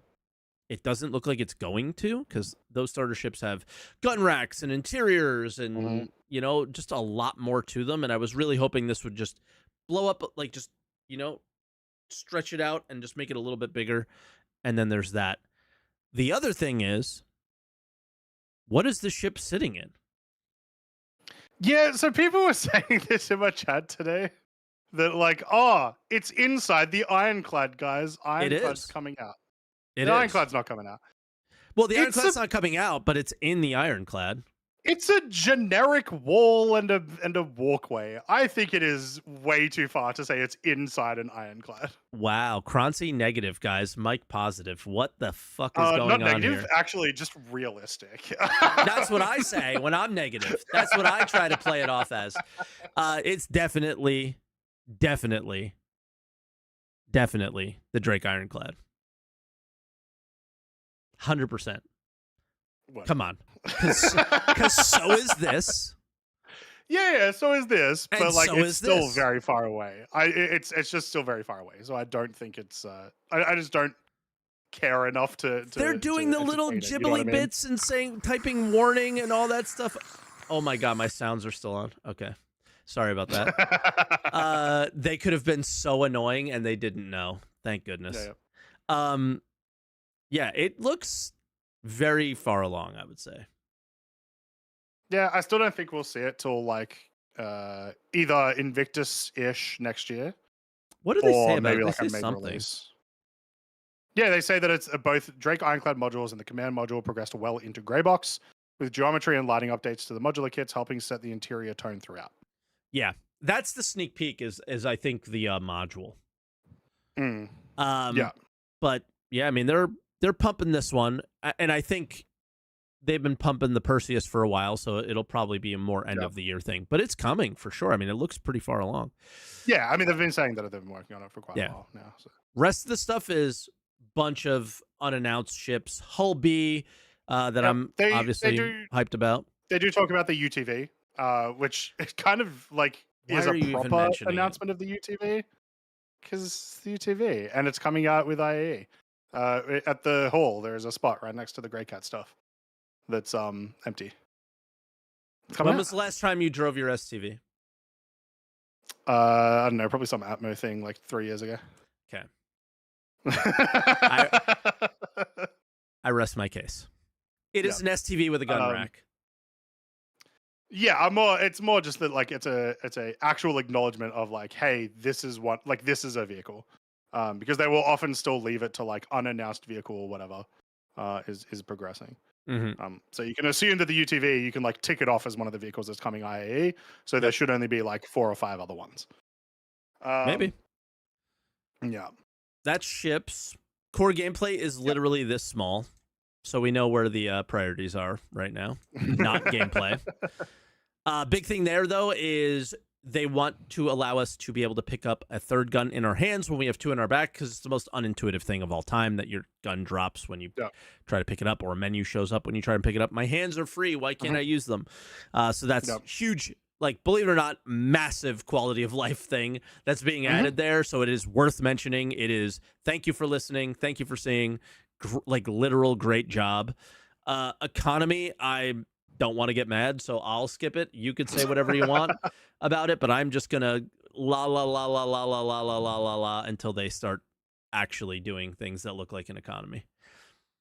It doesn't look like it's going to, because those starter ships have gun racks and interiors and, you know, just a lot more to them. And I was really hoping this would just blow up, like just, you know, stretch it out and just make it a little bit bigger. And then there's that. The other thing is, what is the ship sitting in? Yeah, so people were saying this in my chat today. That like, it's inside the Ironclad, guys. Ironclad's coming out. The Ironclad's not coming out. Well, the Ironclad's not coming out, but it's in the Ironclad. It's a generic wall and a walkway. I think it is way too far to say it's inside an Ironclad. Wow, Croncy negative, guys. Mike positive. What the fuck is going not on negative, here? Actually, just realistic. That's what I say when I'm negative. That's what I try to play it off as. It's definitely the Drake Ironclad. 100%. Come on, because so is this. Yeah, so is this, but And like so it's is still this. very far away. It's just still very far away. So I don't think it's. I just don't care enough to. They're doing the little entertain it, jibbly you know what I mean? bits and typing warning and all that stuff. Oh my god, my sounds are still on. Okay, sorry about that. They could have been so annoying and they didn't know. Thank goodness. Yeah, it looks very far along, I would say. Yeah, I still don't think we'll see it till like either Invictus-ish next year, What did they say or about maybe it? They like say a mega something. release. Yeah, they say that it's both Drake Ironclad modules and the command module progressed well into Greybox, with geometry and lighting updates to the modular kits helping set the interior tone throughout. Yeah, that's the sneak peek. Is I think the module. Mm. Um, Yeah. but yeah, I mean they're pumping this one, and I think they've been pumping the Perseus for a while, so it'll probably be a more end of the year thing. But it's coming for sure. I mean, it looks pretty far along. Yeah, I mean they've been saying that they've been working on it for quite a while now. So. Rest of the stuff is bunch of unannounced ships. Hull B that I'm obviously hyped about. They do talk about the UTV, which kind of like Why is are a you even proper mentioning announcement of the UTV. Because it's the UTV, and it's coming out with IAE. At the hall, there's a spot right next to the Grey Cat stuff that's empty. When was the last time you drove your STV? I don't know, probably some Atmo thing like 3 years ago. Okay. I rest my case. It is an STV with a gun rack. Yeah, it's more just that like it's a actual acknowledgement of like, hey, this is a vehicle. Because they will often still leave it to like unannounced vehicle or whatever is progressing. Mm-hmm. So you can assume that the UTV, you can like tick it off as one of the vehicles that's coming IAE. So there should only be like 4 or 5 other ones. Maybe. Yeah. That ship's core gameplay is literally this small. So we know where the priorities are right now. Not gameplay. Big thing there, though, is they want to allow us to be able to pick up a third gun in our hands when we have 2 in our back, because it's the most unintuitive thing of all time that your gun drops when you try to pick it up, or a menu shows up when you try to pick it up. My hands are free. Why can't I use them? So that's huge, like, believe it or not, massive quality of life thing that's being added there. So it is worth mentioning. It is, thank you for listening. Thank you for seeing, like, literal great job. Economy, I don't want to get mad, so I'll skip it. You could say whatever you want about it, but I'm just gonna la la la la la la la la la la la until they start actually doing things that look like an economy.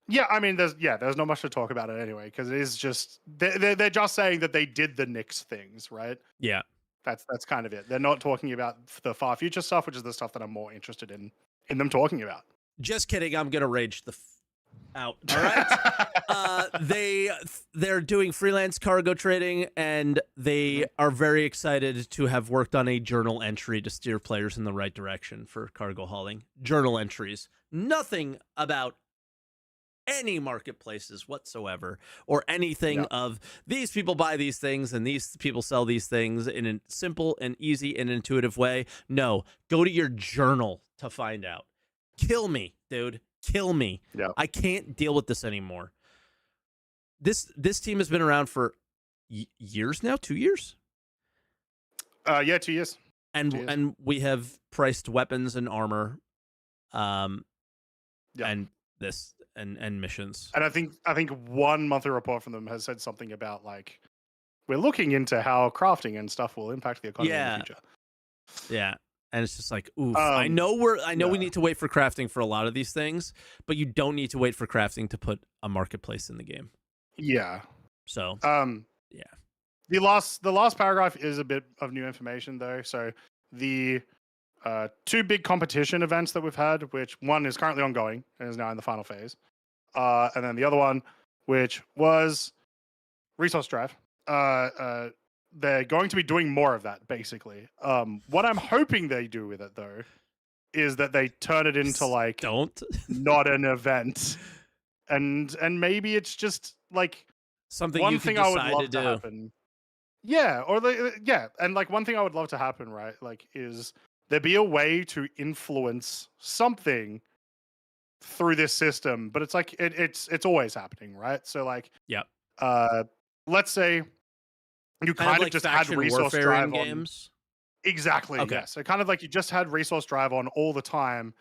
Yeah, I mean, there's not much to talk about it anyway, because it is just they're just saying that they did the Nix things, right? Yeah, that's kind of it. They're not talking about the far future stuff, which is the stuff that I'm more interested in them talking about. Just kidding. I'm gonna rage the out. All right. They're doing freelance cargo trading, and they are very excited to have worked on a journal entry to steer players in the right direction for cargo hauling. Journal entries. Nothing about any marketplaces whatsoever, or anything of these people buy these things and these people sell these things in a simple and easy and intuitive way. No, go to your journal to find out. Kill me, dude. Kill me. Yeah. I can't deal with this anymore. This team has been around for years now, 2 years. 2 years. And we have priced weapons and armor, and this and missions. And I think one monthly report from them has said something about like, we're looking into how crafting and stuff will impact the economy in the future. Yeah. And it's just like, oof. I know we need to wait for crafting for a lot of these things, but you don't need to wait for crafting to put a marketplace in the game. Yeah. So, yeah. The last paragraph is a bit of new information though. So the 2 big competition events that we've had, which one is currently ongoing and is now in the final phase, and then the other one, which was Resource Drive. They're going to be doing more of that, basically. What I'm hoping they do with it, though, is that they turn it into like not an event, and maybe it's just like something one you thing can I would decide love to do. happen. Yeah, and like one thing I would love to happen, right? Like, is there be a way to influence something through this system? But it's like it's always happening, right? So like, let's say. You kind of just had Resource Drive on games. Exactly. Okay. Yeah. So kind of like you just had Resource Drive on all the time,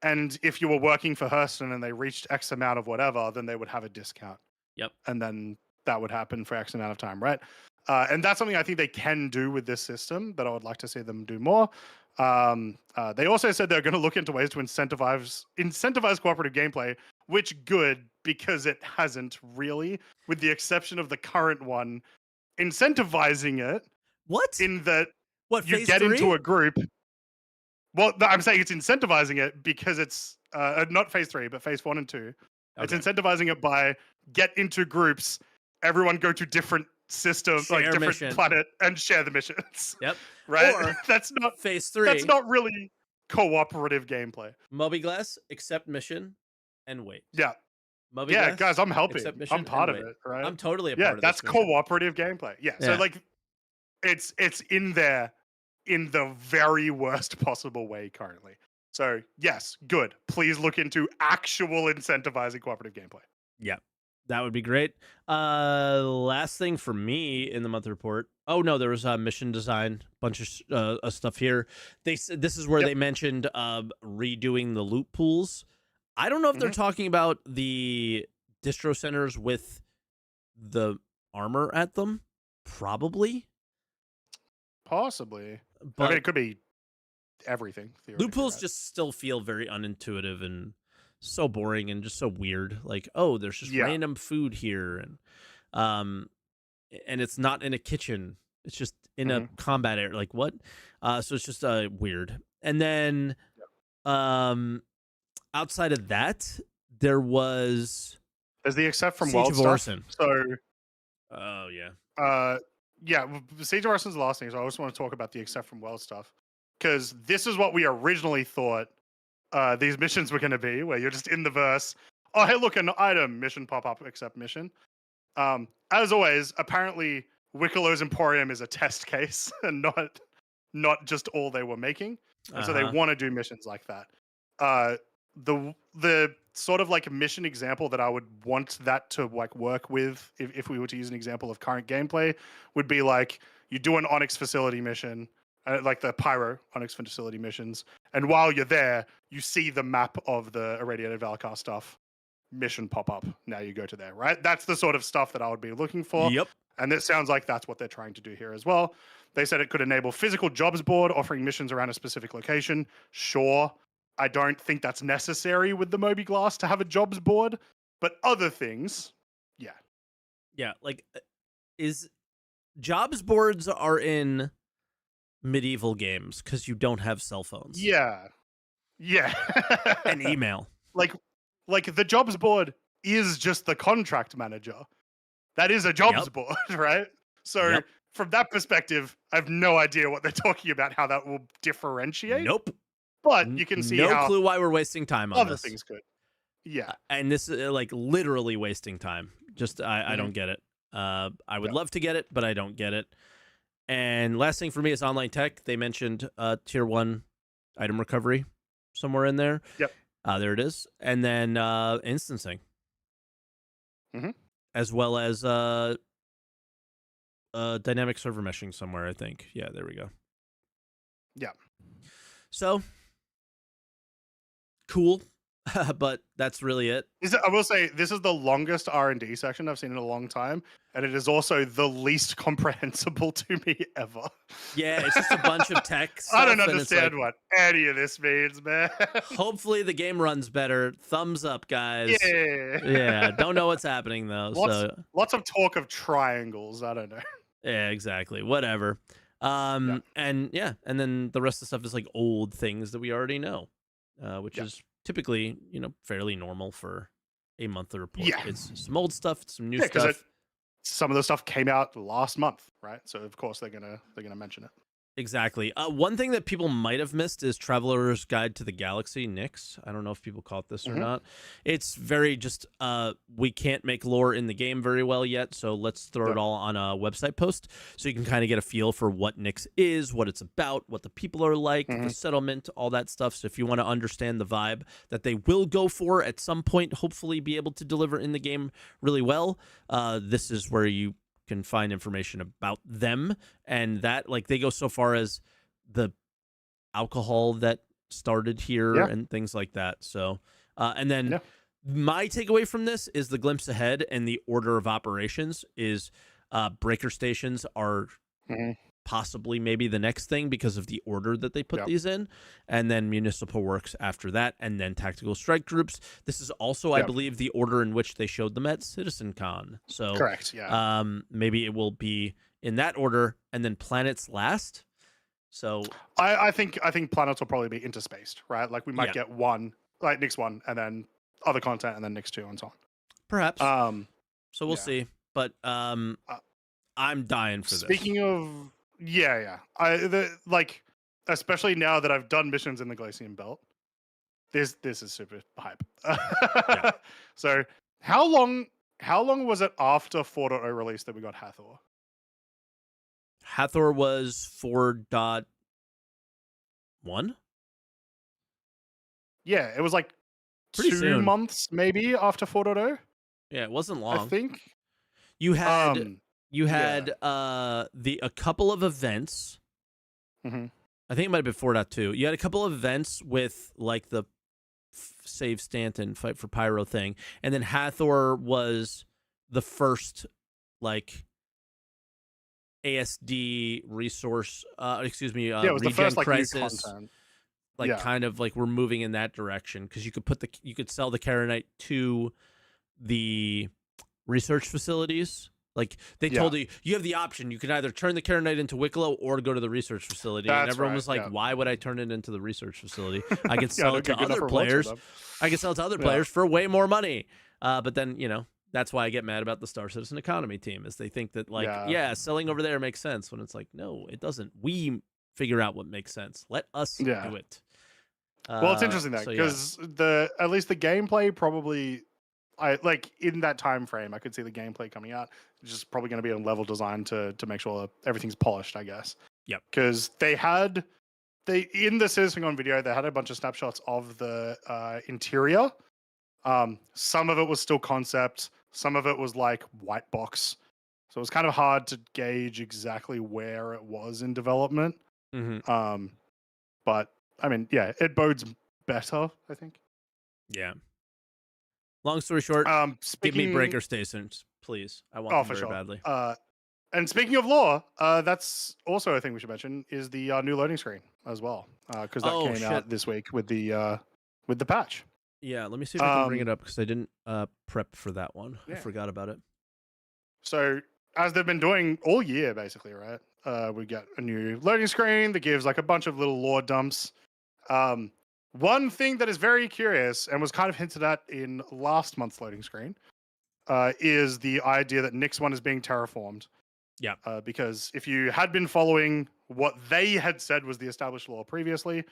and if you were working for Hurston and they reached X amount of whatever, then they would have a discount. Yep. And then that would happen for X amount of time, right? And that's something I think they can do with this system, but I would like to see them do more. They also said they're going to look into ways to incentivize cooperative gameplay, which good, because it hasn't really, with the exception of the current one. Incentivizing it. What? In that you get into a group. Well, no, I'm saying it's incentivizing it because it's not phase 3, but phase 1 and 2. It's Okay. incentivizing it by get into groups, everyone go to different systems, like Share different mission. planet, and share the missions. Yep. Right? Or That's phase 3, not really cooperative gameplay. Moby-Glass, accept mission and wait. Yeah. Yeah, Moby-Glass, guys, I'm helping. accept I'm mission and part of wait. it, right? I'm totally a Yeah, part of that's this mission. cooperative gameplay. Yeah. So Yeah. like it's in there in the very worst possible way currently. So yes, good. Please look into actual incentivizing cooperative gameplay. Yeah. That would be great. Last thing for me in the month report. Oh no, there was a mission design, bunch of stuff here. They said this is where they mentioned redoing the loot pools. I don't know if they're talking about the distro centers with the armor at them. Probably. Possibly. But I mean, it could be everything. loot pools Right? just still feel very unintuitive and so boring and just so weird. Like, oh, there's just random food here, and it's not in a kitchen. It's just in a combat area. Like what? So it's just weird. And then, outside of that, there's the except from Siege World of stuff. Orson. So, oh yeah. Yeah, Siege of Orson's the last thing. So I also want to talk about the except from World stuff because this is what we originally thought these missions were going to be, where you're just in the verse. Oh, hey, look, an item mission pop up, accept mission. As always, apparently Wickelow's Emporium is a test case and not just all they were making, and so they want to do missions like that. The sort of like mission example that I would want that to like work with, if we were to use an example of current gameplay, would be like you do an Onyx facility mission. Like the Pyro Onyx facility missions. And while you're there, you see the map of the Irradiated Valakar stuff mission pop up. Now you go to there, right? That's the sort of stuff that I would be looking for. Yep. And it sounds like that's what they're trying to do here as well. They said it could enable physical jobs board offering missions around a specific location. Sure. I don't think that's necessary with the Moby-Glass to have a jobs board, but other things, yeah. Yeah, like jobs boards are in medieval games because you don't have cell phones. Yeah. And email. Like the jobs board is just the contract manager. That is a jobs board, right? So from that perspective, I have no idea what they're talking about, how that will differentiate. Nope. But you can see no how clue why we're wasting time on other this. things could. Yeah. And this is like literally wasting time. Just I don't get it. I would love to get it, but I don't get it. And last thing for me is online tech. They mentioned tier 1 item recovery somewhere in there. Yep. There it is. And then instancing. As well as dynamic server meshing somewhere, I think. Yeah, there we go. Yeah. So, cool. But that's really it. I will say this is the longest R&D section I've seen in a long time, and it is also the least comprehensible to me ever. Yeah, it's just a bunch of text. I don't understand what any of this means, man. Hopefully the game runs better. Thumbs up, guys. Yeah. Don't know what's happening though. Lots of talk of triangles. I don't know. Yeah, exactly. Whatever. And then the rest of the stuff is like old things that we already know, which is typically, fairly normal for a monthly report. Yeah. It's some old stuff, some new stuff. Some of the stuff came out last month, right? So of course they're gonna mention it. Exactly. One thing that people might have missed is Traveler's Guide to the Galaxy, Nyx. I don't know if people caught this or not. It's very just, we can't make lore in the game very well yet, so let's throw it all on a website post so you can kind of get a feel for what Nyx is, what it's about, what the people are like, the settlement, all that stuff. So if you want to understand the vibe that they will go for at some point, hopefully be able to deliver in the game really well, this is where you can find information about them, and that, like, they go so far as the alcohol that started here and things like that. So and then my takeaway from this is the glimpse ahead and the order of operations is breaker stations are possibly maybe the next thing because of the order that they put these in, and then municipal works after that, and then tactical strike groups. This is also, I believe, the order in which they showed them at CitizenCon. So correct, maybe it will be in that order, and then planets last. So I think planets will probably be interspaced, right? Like we might get one, like Nyx 1, and then other content, and then Nyx 2, and so perhaps. on. So we'll see. But I'm dying for speaking this. of, like, especially now that I've done missions in the Glacian Belt, this is super hype. So how long was it after 4.0 release that we got Hathor? Hathor was 4.1. Yeah, it was like Pretty 2 soon. months maybe after 4.0. Yeah, it wasn't long. I think you had a couple of events. Mm-hmm. I think it might have been 4.2. You had a couple of events with like the save Stanton, fight for Pyro thing, and then Hathor was the first like ASD resource. It was Regen the first like crisis. new content. Kind of like we're moving in that direction because you could sell the Karenite to the research facilities. Like they told you have the option. You can either turn the Karenite into Wicklow or go to the research facility. And everyone was like, why would I turn it into the research facility? I could sell it to other players. I could sell it to other players for way more money. But then, that's why I get mad about the Star Citizen Economy team is they think that selling over there makes sense when it's like, no, it doesn't. We figure out what makes sense. Let us do it. Well, it's interesting though, because at least the gameplay probably, in that time frame, I could see the gameplay coming out. It's just probably going to be a level design to make sure everything's polished, I guess. Yep. Because in the CitizenCon video, they had a bunch of snapshots of the interior. Some of it was still concept. Some of it was like white box. So it was kind of hard to gauge exactly where it was in development. Mm-hmm. But I mean, it bodes better, I think. Yeah. Long story short, give me breaker stations, please. I want them very badly. And speaking of lore, that's also a thing we should mention is the new loading screen as well, because that came out this week with the patch. Yeah, let me see if I can bring it up because I didn't prep for that one. I forgot about it. So as they've been doing all year, basically, right? We get a new loading screen that gives like a bunch of little lore dumps. One thing that is very curious and was kind of hinted at in last month's loading screen is the idea that Nyx 1 is being terraformed. Yeah. Because if you had been following what they had said was the established lore previously,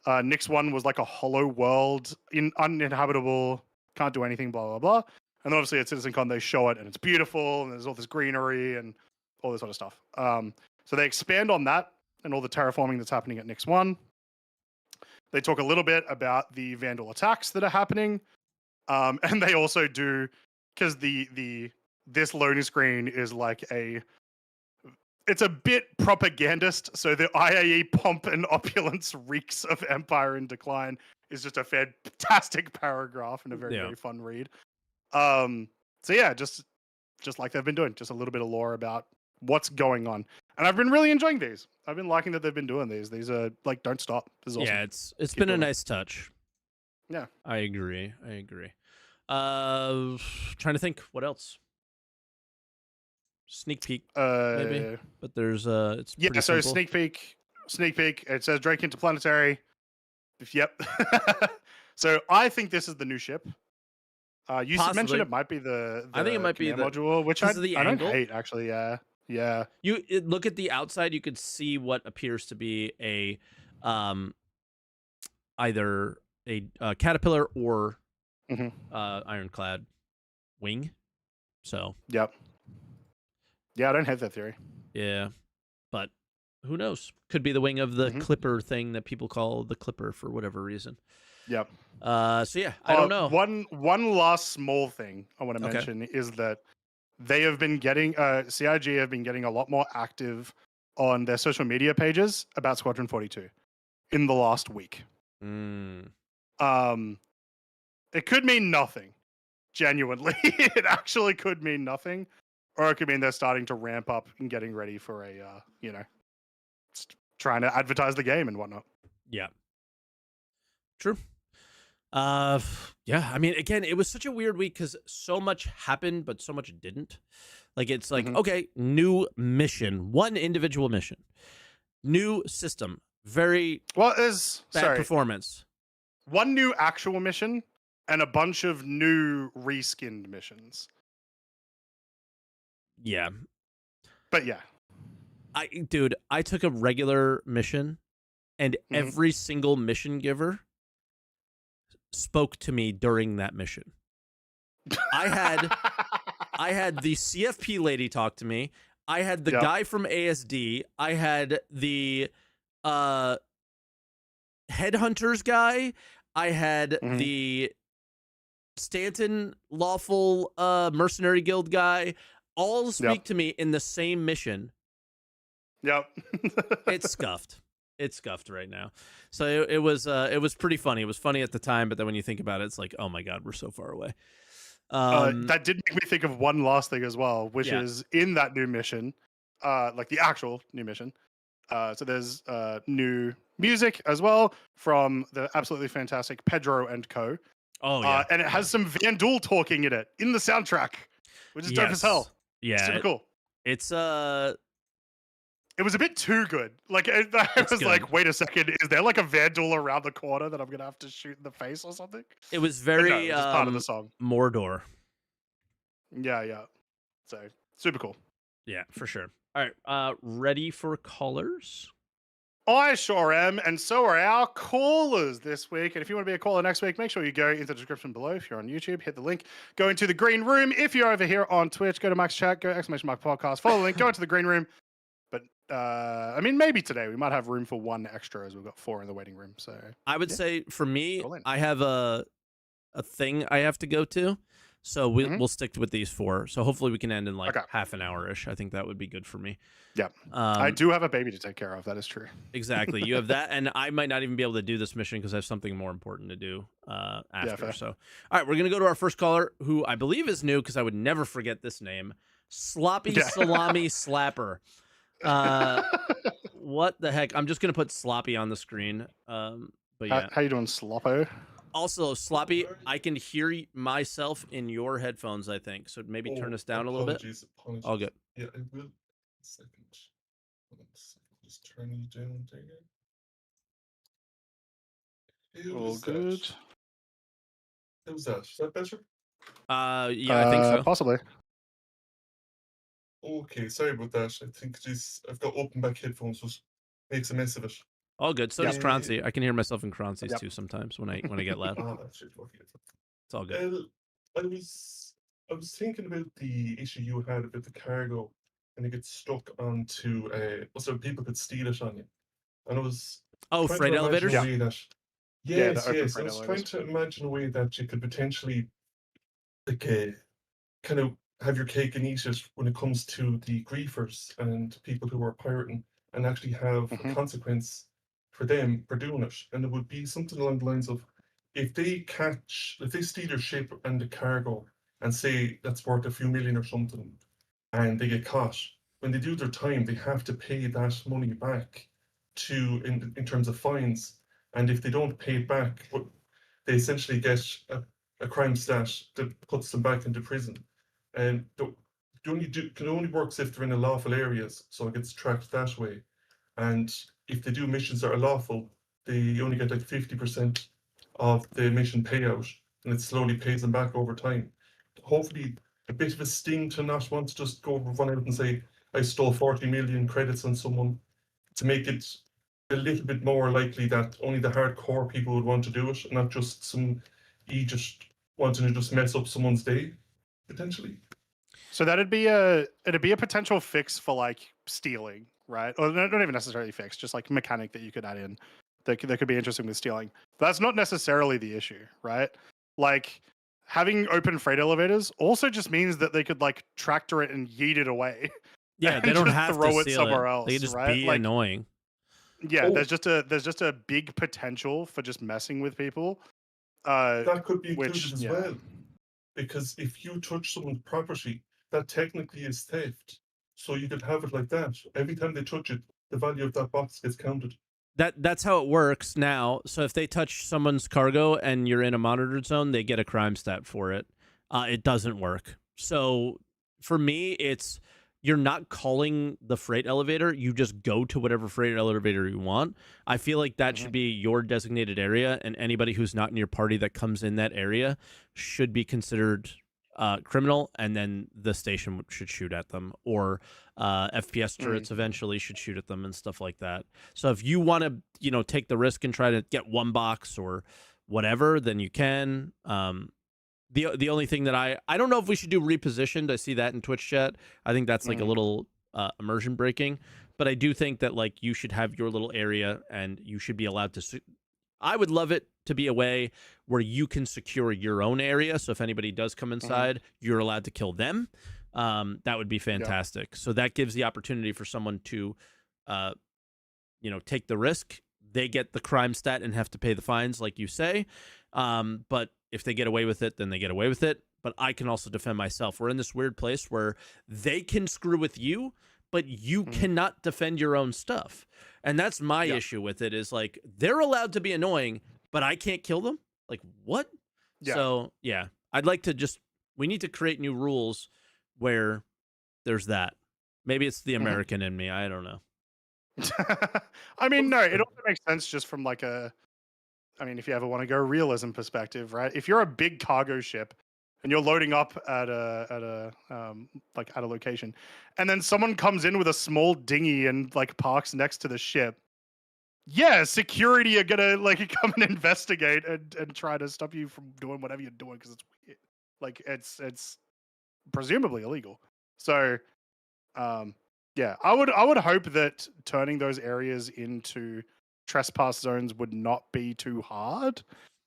Nyx 1 was like a hollow world, uninhabitable, can't do anything, blah, blah, blah. And then obviously at CitizenCon they show it and it's beautiful and there's all this greenery and all this sort of stuff. So they expand on that and all the terraforming that's happening at Nyx 1. They talk a little bit about the Vandal attacks that are happening. And they also do, because this loading screen is like it's a bit propagandist. So the IAE pomp and opulence reeks of Empire in Decline is just a fantastic paragraph and a very, very fun read. So yeah, just like they've been doing, just a little bit of lore about what's going on. And I've been really enjoying these. I've been liking that they've been doing these. These are like, don't stop. This is awesome. Yeah, it's been a nice touch. Yeah. I agree. Trying to think what else. Sneak peek, maybe. But there's it's pretty so simple. sneak peek. It says Drake Interplanetary. Yep. So I think this is the new ship. You mentioned it might be the I think it might be the module, which I don't hate actually. Yeah. You look at the outside, you could see what appears to be a either a caterpillar or ironclad wing. So yep. Yeah, I don't have that theory. Yeah, but who knows? Could be the wing of the Clipper thing that people call the Clipper for whatever reason. Yep. So yeah, I don't know. One last small thing I want to mention is that they have been getting CIG have been getting a lot more active on their social media pages about Squadron 42 in the last week. Mm. It could mean nothing. Genuinely, it actually could mean nothing. Or it could mean they're starting to ramp up and getting ready for a, trying to advertise the game and whatnot. Yeah. True. Yeah. I mean, again, it was such a weird week because so much happened, but so much didn't. Like, it's like, okay, new mission, one individual mission. New system, very Well, there's bad performance. one new actual mission and a bunch of new reskinned missions. Yeah. But yeah. Dude, I took a regular mission and every single mission giver spoke to me during that mission. I had the CFP lady talk to me. I had the guy from ASD. I had the Headhunters guy. I had the Stanton Lawful Mercenary Guild guy all speak to me in the same mission. Yep. It's scuffed. It's scuffed right now. So it was pretty funny. It was funny at the time, but then when you think about it, it's like, oh my God, we're so far away. That did make me think of one last thing as well, which is in that new mission, like the actual new mission. So there's new music as well from the absolutely fantastic Pedro and Co. Oh yeah, and it has some Van Duel talking in it in the soundtrack, which is dope as hell. Yeah, super cool. It's It was a bit too good. Like I was like, wait a second, is there like a Van Duel around the corner that I'm gonna have to shoot in the face or something? It was very it was just part of the song. Mordor. Yeah. So super cool. Yeah, for sure. All right, ready for callers? I sure am, and so are our callers this week. And if you want to be a caller next week, make sure you go into the description below. If you're on YouTube, hit the link. Go into the green room. If you're over here on Twitch, go to Mike's chat, go ! Podcast, follow the link, go into the green room. But I mean, maybe today we might have room for one extra, as we've got 4 in the waiting room. So I would say for me, I have a thing I have to go to. So we'll stick with these 4. So hopefully we can end in like half an hour-ish. I think that would be good for me. Yeah. I do have a baby to take care of. That is true. Exactly. You have that. And I might not even be able to do this mission because I have something more important to do after. Yeah, so, all right, we're going to go to our first caller, who I believe is new because I would never forget this name. Sloppy Salami Slapper. What the heck? I'm just going to put Sloppy on the screen. But yeah. How you doing, Sloppo? Also, Sloppy, I can hear myself in your headphones, I think. So maybe turn us down a little bit. Apologies. All good. Yeah, I will. Second. Just turn you down there. All good. How's that? Is that better? Yeah, I think so. Possibly. Okay, sorry about that. I think I've got open back headphones, which makes a mess of it. All good. So does Croncy. I can hear myself in Croncy's too sometimes when I get loud. That's it. Okay. It's all good. I was thinking about the issue you had about the cargo, and it gets stuck onto so people could steal it on you. And I was freight elevators. Yes. I was trying to imagine a way that you could potentially like kind of have your cake and eat it when it comes to the griefers and people who are pirating, and actually have a consequence for them for doing it. And it would be something along the lines of, if they steal your ship and the cargo and say that's worth a few million or something, and they get caught, when they do their time, they have to pay that money back in terms of fines. And if they don't pay it back, they essentially get a crime stat that puts them back into prison. And can only works if they're in the lawful areas, so it gets tracked that way. And if they do missions that are lawful, they only get like 50% of the mission payout, and it slowly pays them back over time. Hopefully, a bit of a sting to not want to just run out and say, I stole 40 million credits on someone, to make it a little bit more likely that only the hardcore people would want to do it, not just some just wanting to just mess up someone's day, potentially. So it'd be a potential fix for like stealing, right? Or not even necessarily fix, just like mechanic that you could add in that could be interesting with stealing. But that's not necessarily the issue, right? Like having open freight elevators also just means that they could like tractor it and yeet it away. Yeah, they don't have throw to it somewhere else. They just right? be like, annoying. Yeah, there's just a big potential for just messing with people. That could be included as well, because if you touch someone's property, that technically is theft. So you could have it like that. Every time they touch it, the value of that box gets counted. That's how it works now. So if they touch someone's cargo and you're in a monitored zone, they get a crime stat for it. It doesn't work. So for me, it's you're not calling the freight elevator. You just go to whatever freight elevator you want. I feel like that should be your designated area, and anybody who's not in your party that comes in that area should be considered criminal, and then the station should shoot at them, or FPS turrets eventually should shoot at them and stuff like that. So if you want to, take the risk and try to get one box or whatever, then you can. The only thing that I don't know if we should do repositioned. I see that in Twitch chat. I think that's like a little immersion breaking, but I do think that like you should have your little area and you should be allowed to. I would love it to be a way where you can secure your own area. So if anybody does come inside, you're allowed to kill them. That would be fantastic. So that gives the opportunity for someone to, take the risk. They get the crime stat and have to pay the fines, like you say. But if they get away with it, then they get away with it. But I can also defend myself. We're in this weird place where they can screw with you, but you cannot defend your own stuff. And that's my issue with it, is like, they're allowed to be annoying, but I can't kill them. Like, what? Yeah. So, yeah, I'd like to we need to create new rules where there's that. Maybe it's the American in me. I don't know. I mean, no, it also makes sense just from like if you ever want to go realism perspective, right? If you're a big cargo ship and you're loading up at a location, and then someone comes in with a small dinghy and like parks next to the ship, security are gonna like come and investigate and try to stop you from doing whatever you're doing because it's weird. Like it's presumably illegal. So, I would hope that turning those areas into trespass zones would not be too hard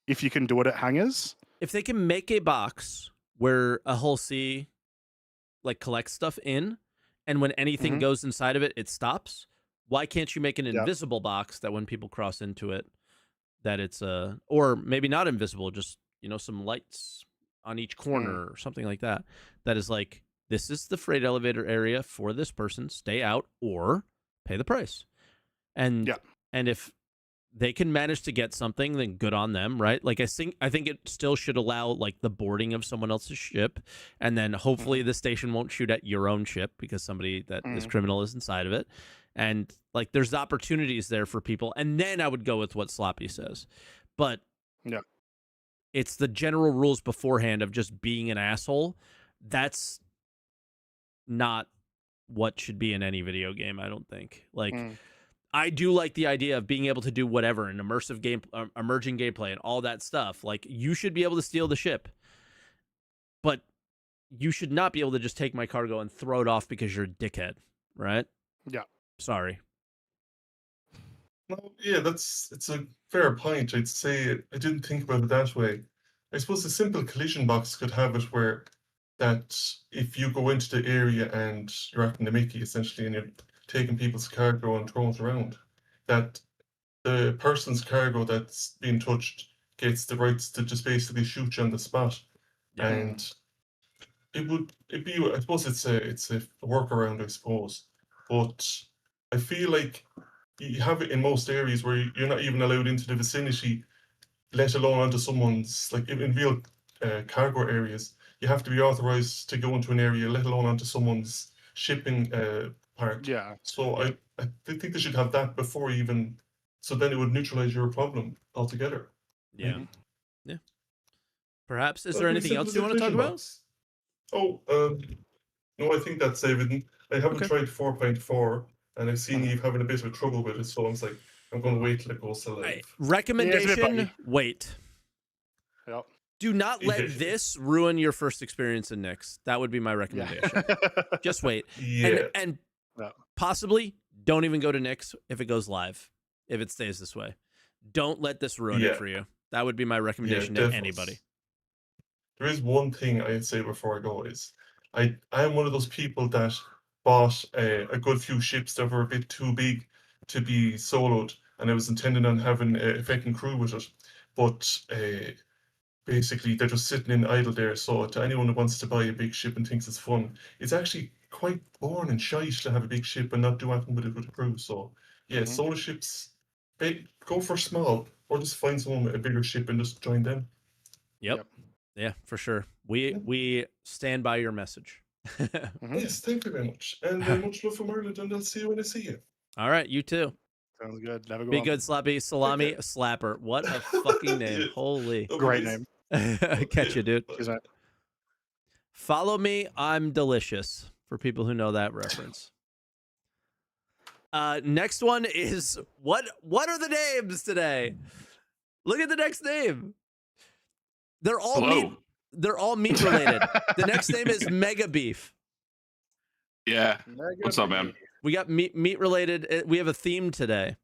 if you can do it at hangars. If they can make a box where a Hull C like collects stuff in, and when anything goes inside of it, it stops. Why can't you make an invisible box that when people cross into it, that it's or maybe not invisible, just some lights on each corner or something like that. That is like, this is the freight elevator area for this person. Stay out or pay the price. And if they can manage to get something, then good on them, right? Like I think it still should allow like the boarding of someone else's ship, and then hopefully the station won't shoot at your own ship because somebody that is criminal is inside of it. And like there's opportunities there for people, and then I would go with what Sloppy says. But it's the general rules beforehand of just being an asshole. That's not what should be in any video game, I don't think. Like I do like the idea of being able to do whatever, an immersive game, emerging gameplay and all that stuff. Like you should be able to steal the ship, but you should not be able to just take my cargo and throw it off because you're a dickhead, right? Yeah. Sorry. No, yeah, it's a fair point. I'd say I didn't think about it that way. I suppose a simple collision box could have it where that if you go into the area and you're acting the Mickey essentially, and you're taking people's cargo and throwing it around, that the person's cargo that's being touched gets the rights to just basically shoot you on the spot. And it'd be, I suppose it's a workaround, I suppose. But I feel like you have it in most areas where you're not even allowed into the vicinity, let alone onto someone's, like in real cargo areas, you have to be authorized to go into an area, let alone onto someone's shipping part. Yeah. So I think they should have that before even, so then it would neutralize your problem altogether. Yeah. Yeah. Perhaps. Is there anything else you want to talk about? Oh, no, I think that's everything. I haven't tried 4.4, and I've seen you having a bit of trouble with it, so I was like, I'm going to wait till it goes to live. Recommendation, wait. Yep. Do not let this ruin your first experience in Nyx. That would be my recommendation. Just wait. Yeah. And possibly don't even go to Nyx if it goes live, if it stays this way. Don't let this ruin it for you. That would be my recommendation to anybody. There is one thing I'd say before I go is, I am one of those people that bought a good few ships that were a bit too big to be soloed, and I was intending on having a fucking crew with it. But basically, they're just sitting in idle there. So to anyone who wants to buy a big ship and thinks it's fun, it's actually quite boring and shite to have a big ship and not do anything with it with a crew. So yeah, solo ships, go for small, or just find someone with a bigger ship and just join them. Yep. Yeah, for sure. We stand by your message. Yes, thank you very much. And much love from Ireland, and I'll see you when I see you. All right, you too. Sounds good. Have a good Be one. good, Sloppy. Salami, Slapper. What a fucking name. Holy. Great name. Catch you, dude. Cheers, mate. Follow me. I'm delicious. For people who know that reference. Next one is what are the names today? Look at the next name. They're all meat related. The next name is MegaBeef. Yeah. What's up, man? We got meat related. We have a theme today.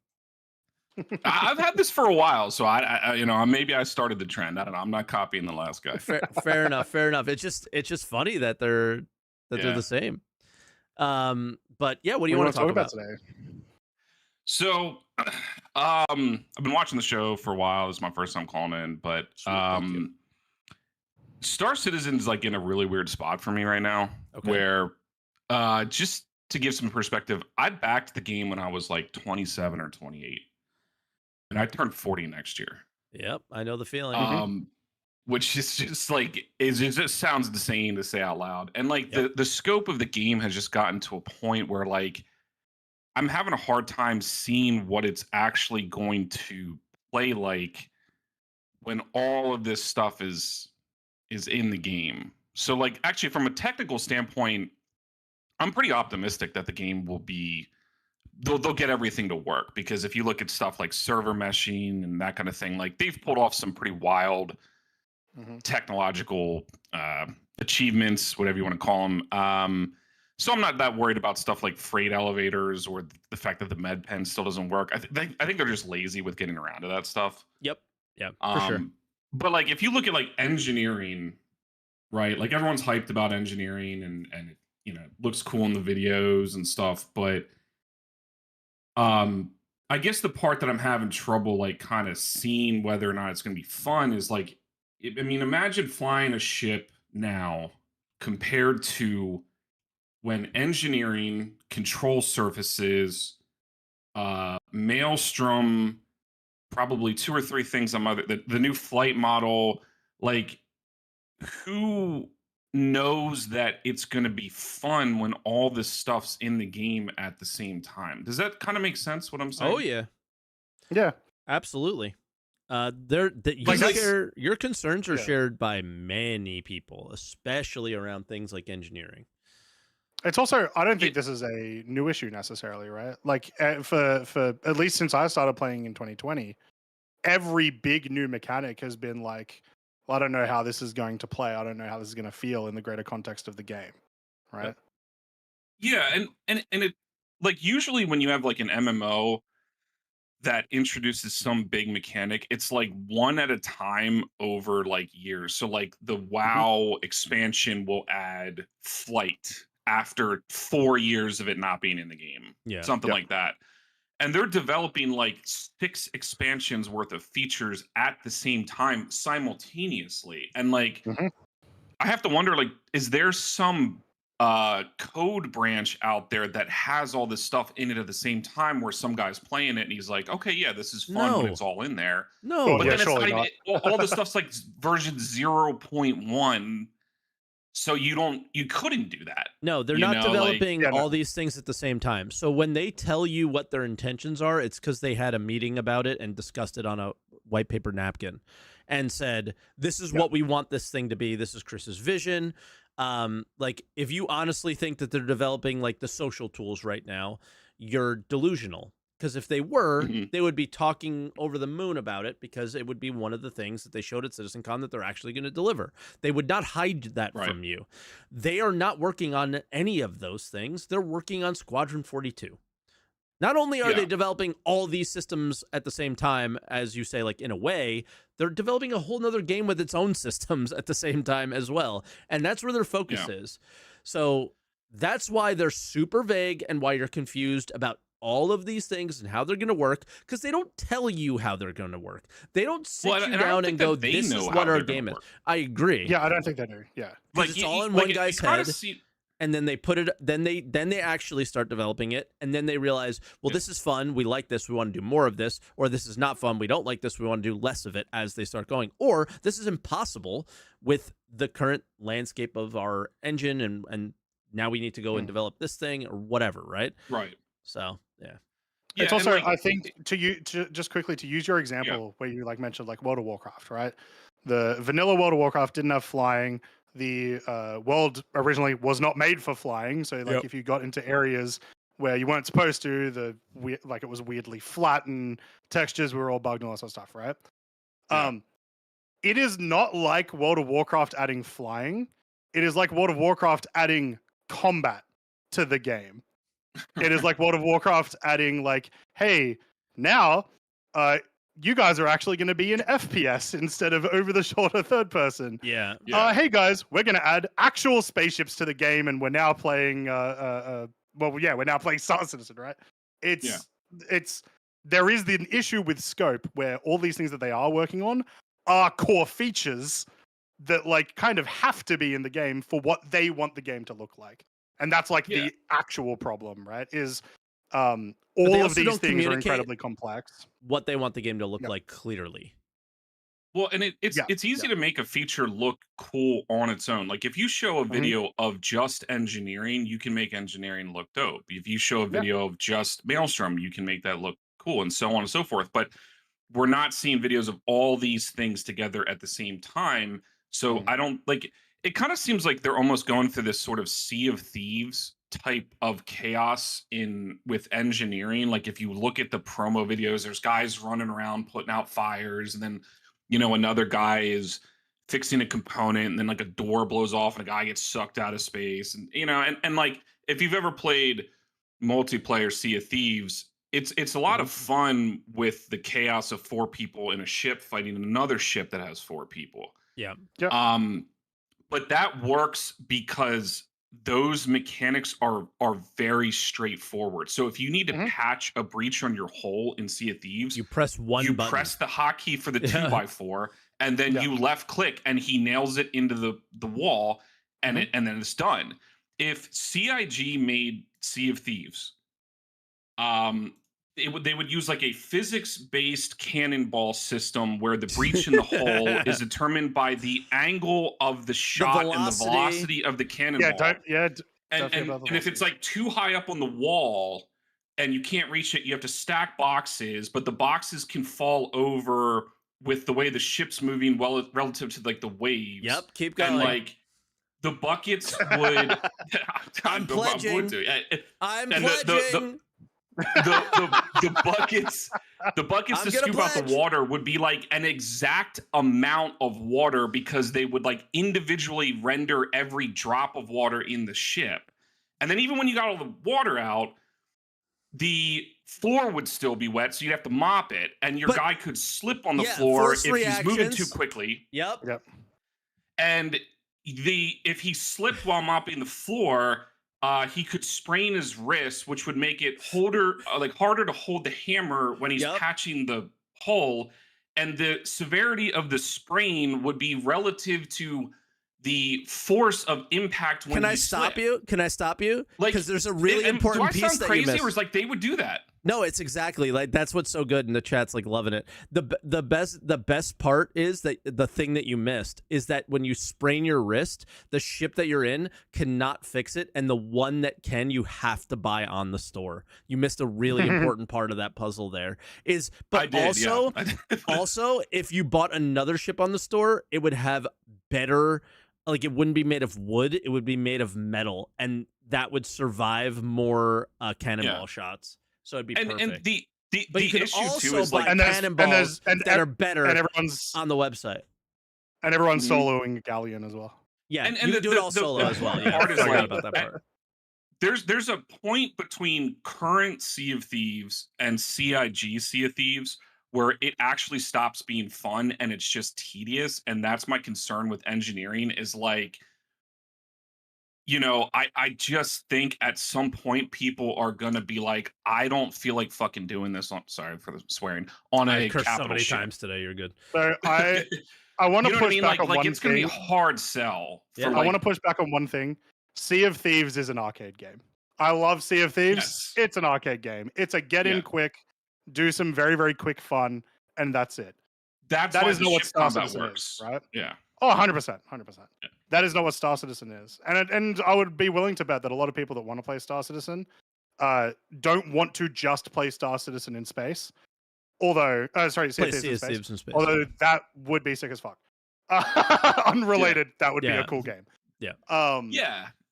I've had this for a while, so I you know, maybe I started the trend. I don't know. I'm not copying the last guy. Fair enough. Fair enough. It's just funny that they're the same. But yeah, what do you want to talk about today? So, I've been watching the show for a while. This is my first time calling in, but Star Citizen's like in a really weird spot for me right now, where just to give some perspective, I backed the game when I was like 27 or 28, and I turned 40 next year. Yep, I know the feeling. Which is just like it just sounds insane to say out loud, and like the scope of the game has just gotten to a point where like I'm having a hard time seeing what it's actually going to play like when all of this stuff is in the game. So like actually from a technical standpoint, I'm pretty optimistic that the game will be they'll get everything to work, because if you look at stuff like server meshing and that kind of thing, like they've pulled off some pretty wild technological achievements, whatever you want to call them. So I'm not that worried about stuff like freight elevators or the fact that the med pen still doesn't work. I think they're just lazy with getting around to that stuff. Yep. Yeah, for sure. But like if you look at like engineering, right? Like everyone's hyped about engineering and it, you know, looks cool in the videos and stuff, but I guess the part that I'm having trouble like kind of seeing whether or not it's going to be fun is like, I mean, imagine flying a ship now compared to when engineering, control surfaces, Maelstrom, probably 2 or 3 things on the new flight model, like who knows that it's going to be fun when all this stuff's in the game at the same time? Does that kind of make sense what I'm saying? Oh yeah. Yeah. Absolutely. Your concerns are shared by many people, especially around things like engineering. It's also, I don't think this is a new issue necessarily, right? Like for at least since I started playing in 2020, every big new mechanic has been like, well, I don't know how this is going to play. I don't know how this is going to feel in the greater context of the game, right? Yeah, and it like usually when you have like an MMO that introduces some big mechanic, it's like one at a time over like years. So like the WoW expansion will add flight after 4 years of it not being in the game. Yeah. Something like that. And they're developing like 6 expansions worth of features at the same time simultaneously. And like I have to wonder, like, is there some code branch out there that has all this stuff in it at the same time where some guy's playing it and he's like, okay, yeah, this is fun when it's all in there. No, but then it's not even, all the stuff's like version 0.1. So you couldn't do that. No, they're not developing all these things at the same time. So when they tell you what their intentions are, it's because they had a meeting about it and discussed it on a white paper napkin and said, this is what we want this thing to be. This is Chris's vision. Like, if you honestly think that they're developing like the social tools right now, you're delusional. Because if they were, they would be talking over the moon about it, because it would be one of the things that they showed at CitizenCon that they're actually going to deliver. They would not hide that from you. They are not working on any of those things. They're working on Squadron 42. Not only are they developing all these systems at the same time, as you say, like in a way, they're developing a whole nother game with its own systems at the same time as well. And that's where their focus is. So that's why they're super vague and why you're confused about all of these things and how they're going to work, because they don't tell you how they're going to work. They don't sit you down and go, this is what our game is. I agree. Yeah, I don't think they do. Yeah. Like, it's all in one guy's head. And then they put it, then they actually start developing it. And then they realize, well, this is fun. We like this. We want to do more of this. Or this is not fun. We don't like this. We want to do less of it as they start going. Or this is impossible with the current landscape of our engine and now we need to go and develop this thing or whatever, right? Right. So yeah. It's also, like, I think, just quickly to use your example where you like mentioned like World of Warcraft, right? The vanilla World of Warcraft didn't have flying. The world originally was not made for flying, so like if you got into areas where you weren't supposed to, like it was weirdly flat and textures were all bugged and all that sort of stuff, right? Yeah. It is not like World of Warcraft adding flying. It is like World of Warcraft adding combat to the game. It is like World of Warcraft adding like, hey, now you guys are actually going to be in FPS instead of over the shoulder third person. Yeah. Hey guys, we're going to add actual spaceships to the game, and we're now playing we're now playing Star Citizen, right? There is an issue with scope where all these things that they are working on are core features that like kind of have to be in the game for what they want the game to look like. And that's like the actual problem, right? Is all of these things are incredibly complex. What they want the game to look like clearly. Well, and it's easy to make a feature look cool on its own. Like if you show a video of just engineering, you can make engineering look dope. If you show a video of just Maelstrom, you can make that look cool, and so on and so forth. But we're not seeing videos of all these things together at the same time. So I don't like, it kind of seems like they're almost going through this sort of Sea of Thieves type of chaos with engineering. Like if you look at the promo videos, there's guys running around putting out fires, and then another guy is fixing a component, and then like a door blows off and a guy gets sucked out of space, and and like if you've ever played multiplayer Sea of Thieves, it's a lot of fun with the chaos of 4 people in a ship fighting another ship that has 4 people. Yeah. But that works because those mechanics are very straightforward. So if you need to patch a breach on your hull in Sea of Thieves, you press button. Press the hotkey for the 2x4, and then you left click, and he nails it into the wall, and then it's done. If CIG made Sea of Thieves, they would use like a physics-based cannonball system where the breach in the hull is determined by the angle of the shot and the velocity of the cannonball. And if it's like too high up on the wall and you can't reach it, you have to stack boxes, but the boxes can fall over with the way the ship's moving relative to like the waves. Yep, keep going. And like the buckets would. I'm pledging. I'm pledging. The buckets to scoop out the water would be like an exact amount of water, because they would like individually render every drop of water in the ship. And then even when you got all the water out, the floor would still be wet, so you'd have to mop it, and your guy could slip on the floor if he's moving too quickly. Yep. And if he slipped while mopping the floor, he could sprain his wrist, which would make it harder to hold the hammer when he's patching the hull. And the severity of the sprain would be relative to the force of impact when Can I stop you? Because there's a really important piece that you missed. Do I sound crazy, or is like they would do that? No, it's exactly like that's what's so good, and the chat's like loving it. The best part is that the thing that you missed is that when you sprain your wrist, the ship that you're in cannot fix it, and the one that can, you have to buy on the store. You missed a really important part of that puzzle there. Also, if you bought another ship on the store, it would have better. Like it wouldn't be made of wood; it would be made of metal, and that would survive more cannonball shots. So it'd be perfect. And the issue too is like cannonballs that are better and everyone's on the website. And everyone's soloing Galleon as well. Yeah, and you can do it all solo as well. Yeah, part is like, about that part. There's a point between current Sea of Thieves and CIG Sea of Thieves where it actually stops being fun and it's just tedious. And that's my concern with engineering is like, I just think at some point people are gonna be like, I don't feel like fucking doing this sorry for the swearing on a capital so many ship. times today. You're good. So I want to push back on one it's gonna be a hard sell. I want to push back on one thing. Sea of Thieves is an arcade game. I love Sea of Thieves. Yes. It's an arcade game. It's a get in quick, do some very, very quick fun, and that's it. That is not what Star Citizen works, right? Yeah. Oh, 100%. 100%. Yeah. That is not what Star Citizen is. And I would be willing to bet that a lot of people that want to play Star Citizen don't want to just play Star Citizen in space. Although, sorry, Sea of Thieves in space. Although that would be sick as fuck. Unrelated, that would be a cool game. Yeah.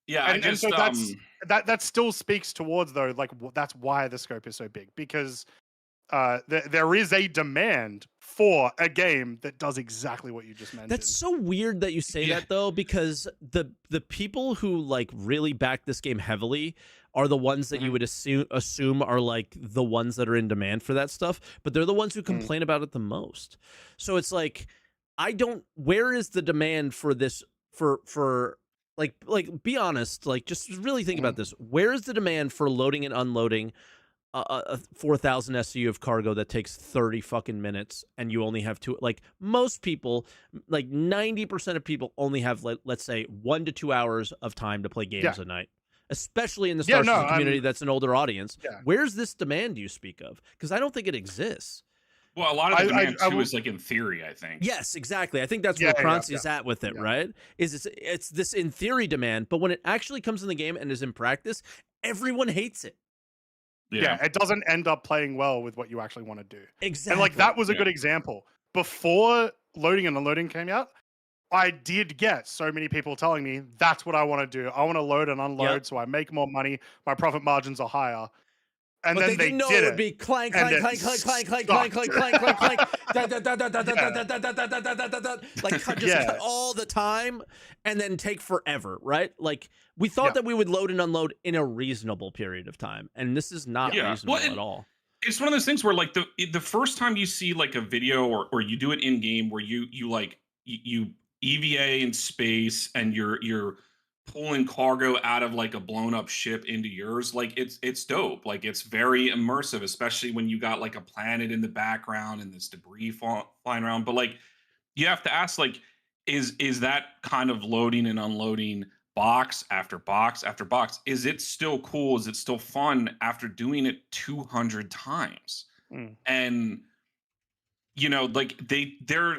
And so that still speaks towards, though, like that's why the scope is so big, because there is a demand for a game that does exactly what you just mentioned. That's so weird that you say that, though, because the people who like really back this game heavily are the ones that you would assume are like the ones that are in demand for that stuff, but they're the ones who complain about it the most. So it's like, where is the demand for this for like be honest, like just really think about this. Where is the demand for loading and unloading a 4,000 SU of cargo that takes 30 fucking minutes and you only have two? Like most people, like 90% of people only have, let's say, 1 to 2 hours of time to play games a night, especially in the Star Citizen community that's an older audience. Where's this demand you speak of? Because I don't think it exists. Well, a lot of the demand too is like in theory, I think. Yes, exactly. I think that's where Croncy is at with it, right? It's this in theory demand, but when it actually comes in the game and is in practice, everyone hates it. Yeah, it doesn't end up playing well with what you actually want to do. Exactly. And like that was a good example. Before loading and unloading came out, I did get so many people telling me that's what I want to do. I want to load and unload so I make more money. My profit margins are higher. And but then they didn't know it would be clank, clank, clank, clank, clank, clank, clank, clank, clank, clank, clank, like just all the time, and then take forever, right? Like we thought that we would load and unload in a reasonable period of time, and this is not reasonable at all. It's one of those things where like the first time you see like a video or you do it in game where you EVA in space and you're pulling cargo out of like a blown up ship into yours, like it's dope. Like it's very immersive, especially when you got like a planet in the background and this debris flying around. But like you have to ask, like, is that kind of loading and unloading box after box after box, is it still cool? Is it still fun after doing it 200 times? And you know, like they're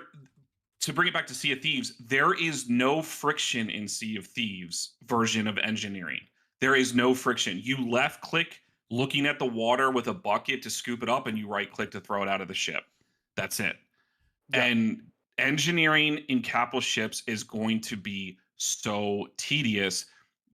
to bring it back to Sea of Thieves, there is no friction in Sea of Thieves version of engineering. There is no friction. You left click looking at the water with a bucket to scoop it up, and you right click to throw it out of the ship. That's it. And engineering in capital ships is going to be so tedious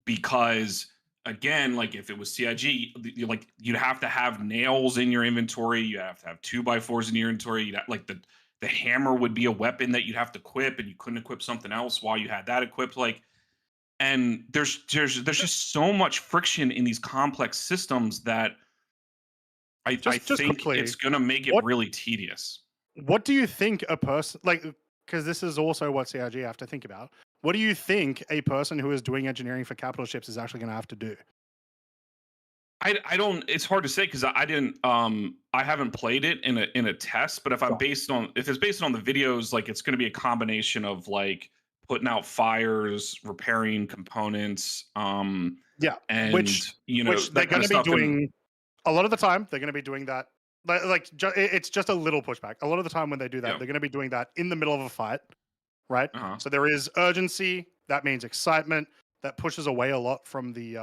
because, again, like if it was CIG, like you'd have to have nails in your inventory. You have to have 2x4s in your inventory. You'd have, like the hammer would be a weapon that you'd have to equip, and you couldn't equip something else while you had that equipped. Like, and there's just so much friction in these complex systems that I think quickly, it's going to make it really tedious. What do you think a person, like, because this is also what CIG have to think about. What do you think a person who is doing engineering for capital ships is actually going to have to do? I don't. It's hard to say because I didn't. I haven't played it in a test. But if it's based on the videos, like it's going to be a combination of like putting out fires, repairing components. And which they're going to be doing a lot of the time. They're going to be doing that. It's just a little pushback. A lot of the time when they do that, they're going to be doing that in the middle of a fight, right? So there is urgency. That means excitement. That pushes away a lot from the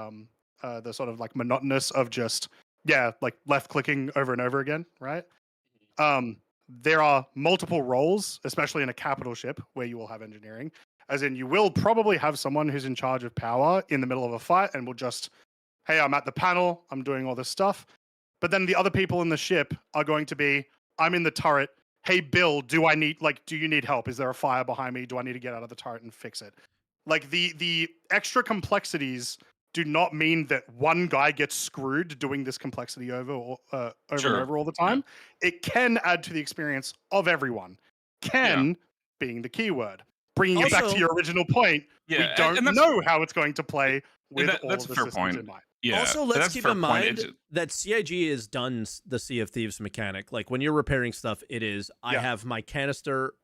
sort of like monotonous of just like left clicking over and over again, right? There are multiple roles, especially in a capital ship where you will have engineering, as in you will probably have someone who's in charge of power in the middle of a fight and will just, hey, I'm at the panel, I'm doing all this stuff. But then the other people in the ship are going to be, I'm in the turret, hey Bill, do you need help? Is there a fire behind me? Do I need to get out of the turret and fix it? Like the extra complexities do not mean that one guy gets screwed doing this complexity over and over all the time. It can add to the experience of everyone. Being the keyword. Bringing it back to your original point, we don't know how it's going to play with all of the systems in mind. Yeah, also, let's keep in mind that CIG has done the Sea of Thieves mechanic. Like when you're repairing stuff, it is I have my canister,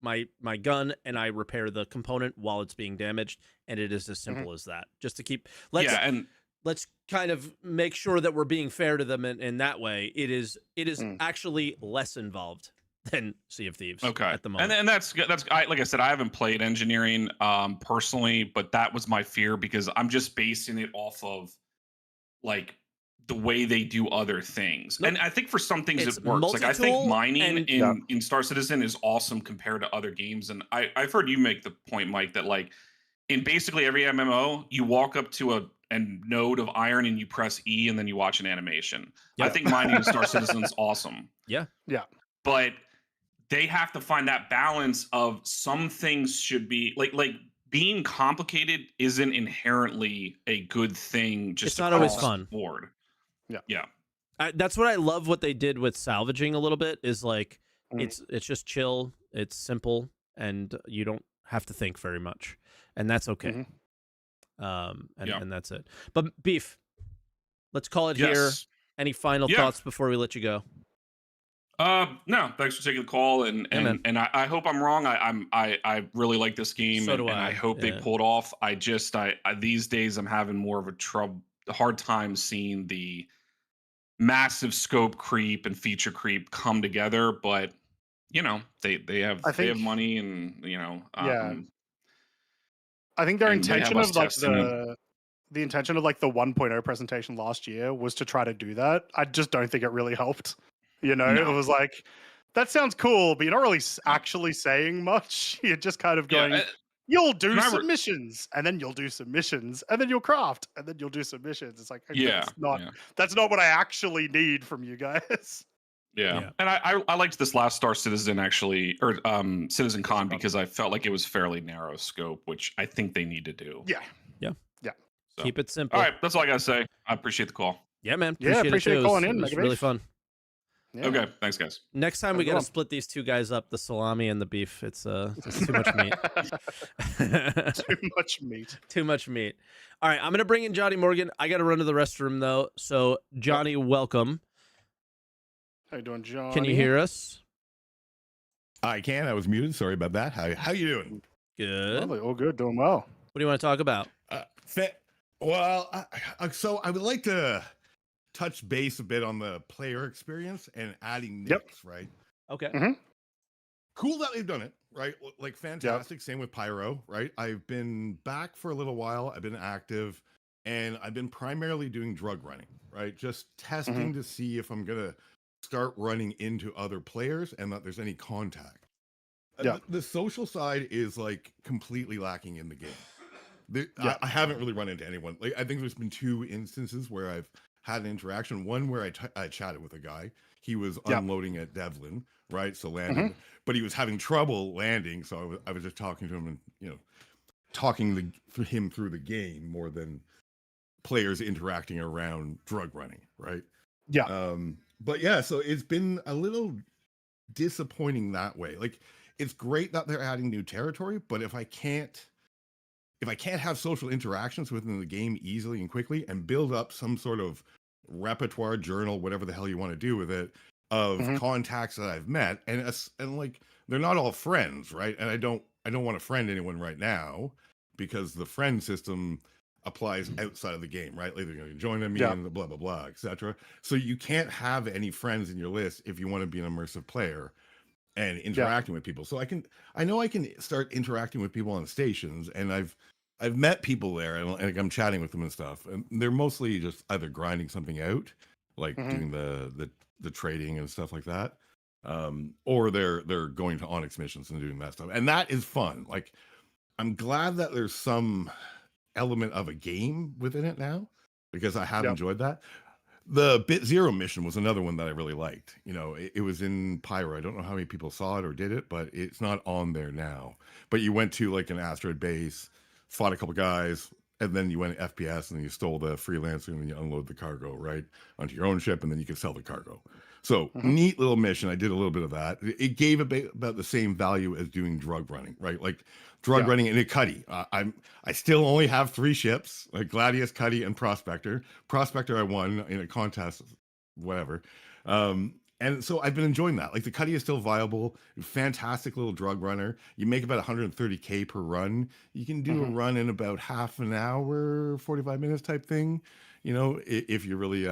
my gun, and I repair the component while it's being damaged, and it is as simple as that. Just to keep let's kind of make sure that we're being fair to them in that way. It is actually less involved than Sea of Thieves. Okay. At the moment. And that's like I said, I haven't played engineering personally, but that was my fear because I'm just basing it off of like the way they do other things. Nope. And I think for some things It's it works. Like I think multi-tool mining and- in Star Citizen is awesome compared to other games. And I've heard you make the point, Mike, that like in basically every MMO, you walk up to a node of iron and you press E and then you watch an animation. Yep. I think mining in Star Citizen is awesome. Yeah. But they have to find that balance of some things should be like being complicated isn't inherently a good thing. Just It's not always across the fun. board. Yeah. That's what I love. What they did with salvaging a little bit is like Mm. it's just chill, it's simple, and you don't have to think very much, and that's okay. And that's it. But Beef, let's call it here. Yes. Any final thoughts before we let you go? No, thanks for taking the call, and I hope I'm wrong. I really like this game, So do and I. I hope they pulled off. I these days I'm having more of a hard time seeing the massive scope creep and feature creep come together, but you know they have money, and you know I think their and they have intention us of like testing it. the intention of like the 1.0 presentation last year was to try to do that. I just don't think it really helped. You know, No. it was like, that sounds cool, but you're not really actually saying much. You're just kind of going, you'll do submissions, and then you'll do submissions, and then you'll craft, and then you'll do submissions. It's like, that's not what I actually need from you guys. Yeah. And I liked this last Star Citizen actually, or Citizen Con, because I felt like it was fairly narrow scope, which I think they need to do. Yeah. So, Keep it simple. all right, that's all I gotta say. I appreciate the call. Yeah, man. Appreciate it calling too. in. It was really fun. Yeah. Okay, thanks, guys. Next time we got to split these two guys up, the salami and the beef. It's too much meat. Too much meat. Too much meat. All right, I'm gonna bring in JohnnyMorgan. I got to run to the restroom though. So Johnny, welcome. How you doing, John? Can you hear us? I can. I was muted. Sorry about that. How you doing? Good. Lovely. All good. Doing well. What do you want to talk about? So I would like to touch base a bit on the player experience and adding nicks, right? Okay. Mm-hmm. Cool that they've done it, right? Like fantastic. Same with Pyro, right? I've been back for a little while. I've been active, and I've been primarily doing drug running, right? Just testing to see if I'm gonna start running into other players and that there's any contact. The social side is like completely lacking in the game. I haven't really run into anyone. Like I think there's been 2 instances where I've had an interaction. One where I chatted with a guy. He was unloading at Devlin, right? So landing, but he was having trouble landing. So I was just talking to him and talking him through the game more than players interacting around drug running, right? Yeah. But yeah, so it's been a little disappointing that way. Like it's great that they're adding new territory, but if I can't have social interactions within the game easily and quickly and build up some sort of repertoire journal, whatever the hell you want to do with it, of contacts that I've met, and like they're not all friends, right? And I don't want to friend anyone right now because the friend system applies outside of the game, right? Like they're going to join me and blah blah blah, etc. So you can't have any friends in your list if you want to be an immersive player and interacting with people. So I know I can start interacting with people on stations, and I've met people there, and I'm chatting with them and stuff, and they're mostly just either grinding something out, like doing the trading and stuff like that, or they're going to Onyx missions and doing that stuff, and that is fun. Like I'm glad that there's some element of a game within it now, because I have enjoyed that. The Bit Zero mission was another one that I really liked. It was in Pyro. I don't know how many people saw it or did it, but it's not on there now. But you went to like an asteroid base, fought a couple guys, and then you went to FPS and you stole the freelancer and then you unload the cargo right onto your own ship, and then you could sell the cargo. So neat little mission. I did a little bit of that. It gave about the same value as doing drug running, right? Like drug running in a Cuddy. I still only have 3 ships, like Gladius, Cuddy, and Prospector. Prospector I won in a contest, whatever. And so I've been enjoying that. Like the Cuddy is still viable. Fantastic little drug runner. You make about 130K per run. You can do a run in about half an hour, 45 minutes type thing. If you're really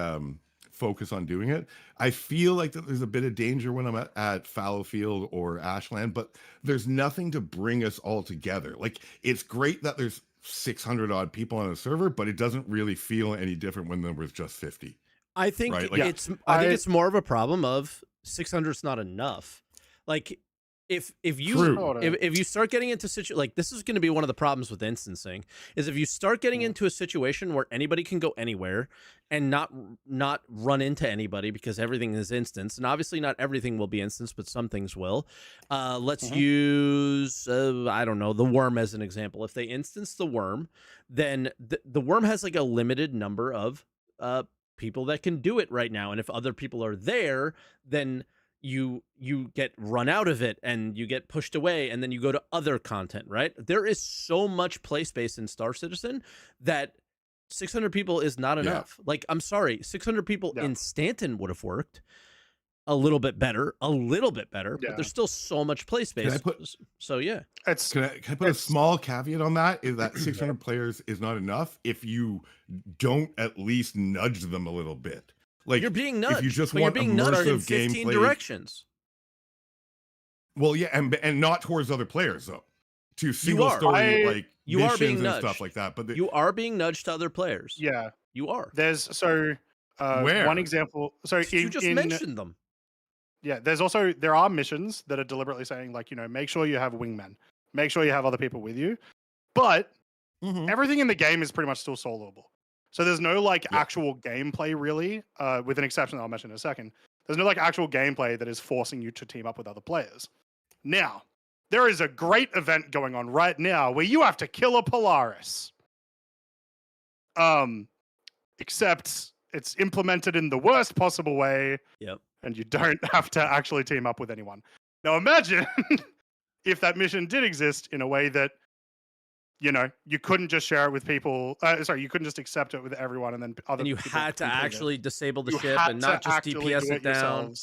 focus on doing it. I feel like that there's a bit of danger when I'm at Fallowfield or Ashland, but there's nothing to bring us all together. Like, it's great that there's 600 odd people on a server, but it doesn't really feel any different when there was just 50. I think right? Like, I think it's more of a problem of 600 is not enough. Like, if you start getting into like, this is going to be one of the problems with instancing, is if you start getting into a situation where anybody can go anywhere and not run into anybody because everything is instance, and obviously not everything will be instance, but some things will. Let's use I don't know, the worm as an example. If they instance the worm, then the worm has like a limited number of people that can do it right now, and if other people are there, then you get run out of it and you get pushed away, and then you go to other content, right? There is so much play space in Star Citizen that 600 people is not enough. Like, I'm sorry, 600 people in Stanton would have worked a little bit better, but there's still so much play space. So yeah, can I put a small caveat on that? Is that 600 players is not enough if you don't at least nudge them a little bit. Like, you're being nudged. If you just want want you're being nudged in 15 gameplay, directions. Well, yeah, and not towards other players though. To single story like you missions are being and nudged. Stuff like that. But you are being nudged to other players. Yeah, you are. There's where? One example. So you just mentioned them. Yeah, there are missions that are deliberately saying, like, make sure you have wingmen, make sure you have other people with you, but everything in the game is pretty much still soloable. So there's no actual gameplay really, with an exception that I'll mention in a second. There's no actual gameplay that is forcing you to team up with other players. Now, there is a great event going on right now where you have to kill a Polaris. Except it's implemented in the worst possible way. Yep. And you don't have to actually team up with anyone. Now imagine if that mission did exist in a way that, you couldn't just share it with people. You couldn't just accept it with everyone, and then other. And you had to actually disable the ship and not just DPS it down.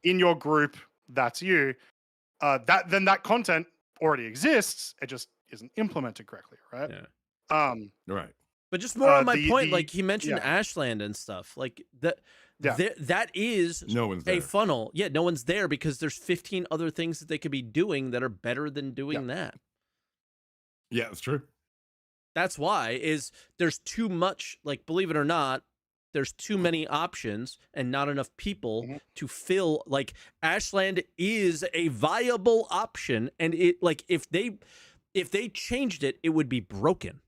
In your group, that's you. Then that content already exists. It just isn't implemented correctly, right? Yeah. Right. But just more on my point, like he mentioned Ashland and stuff, like that. Yeah. That is no one's there. A funnel. Yeah, no one's there because there's 15 other things that they could be doing that are better than doing that. Yeah, that's true. That's why there's too much, like, believe it or not, there's too many options and not enough people to fill. Like, Ashland is a viable option, and it, like, if they changed it, it would be broken.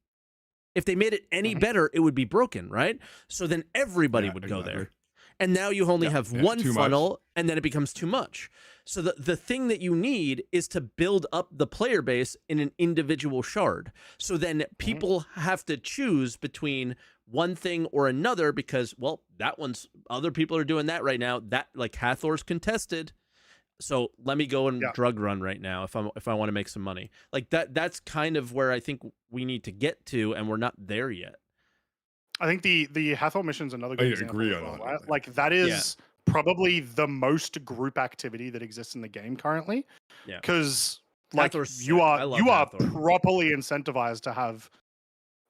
If they made it any better, it would be broken, right? So then everybody would go there. And now you only have one funnel, and then it becomes too much. So the thing that you need is to build up the player base in an individual shard. So then people have to choose between one thing or another because, well, other people are doing that right now. That, like, Hathor's contested. So let me go and drug run right now if I want to make some money. Like that's kind of where I think we need to get to, and we're not there yet. I think the Hathor mission's another good example. Agree on right? Like, that is probably the most group activity that exists in the game currently. Yeah. Because, like, you are properly incentivized to have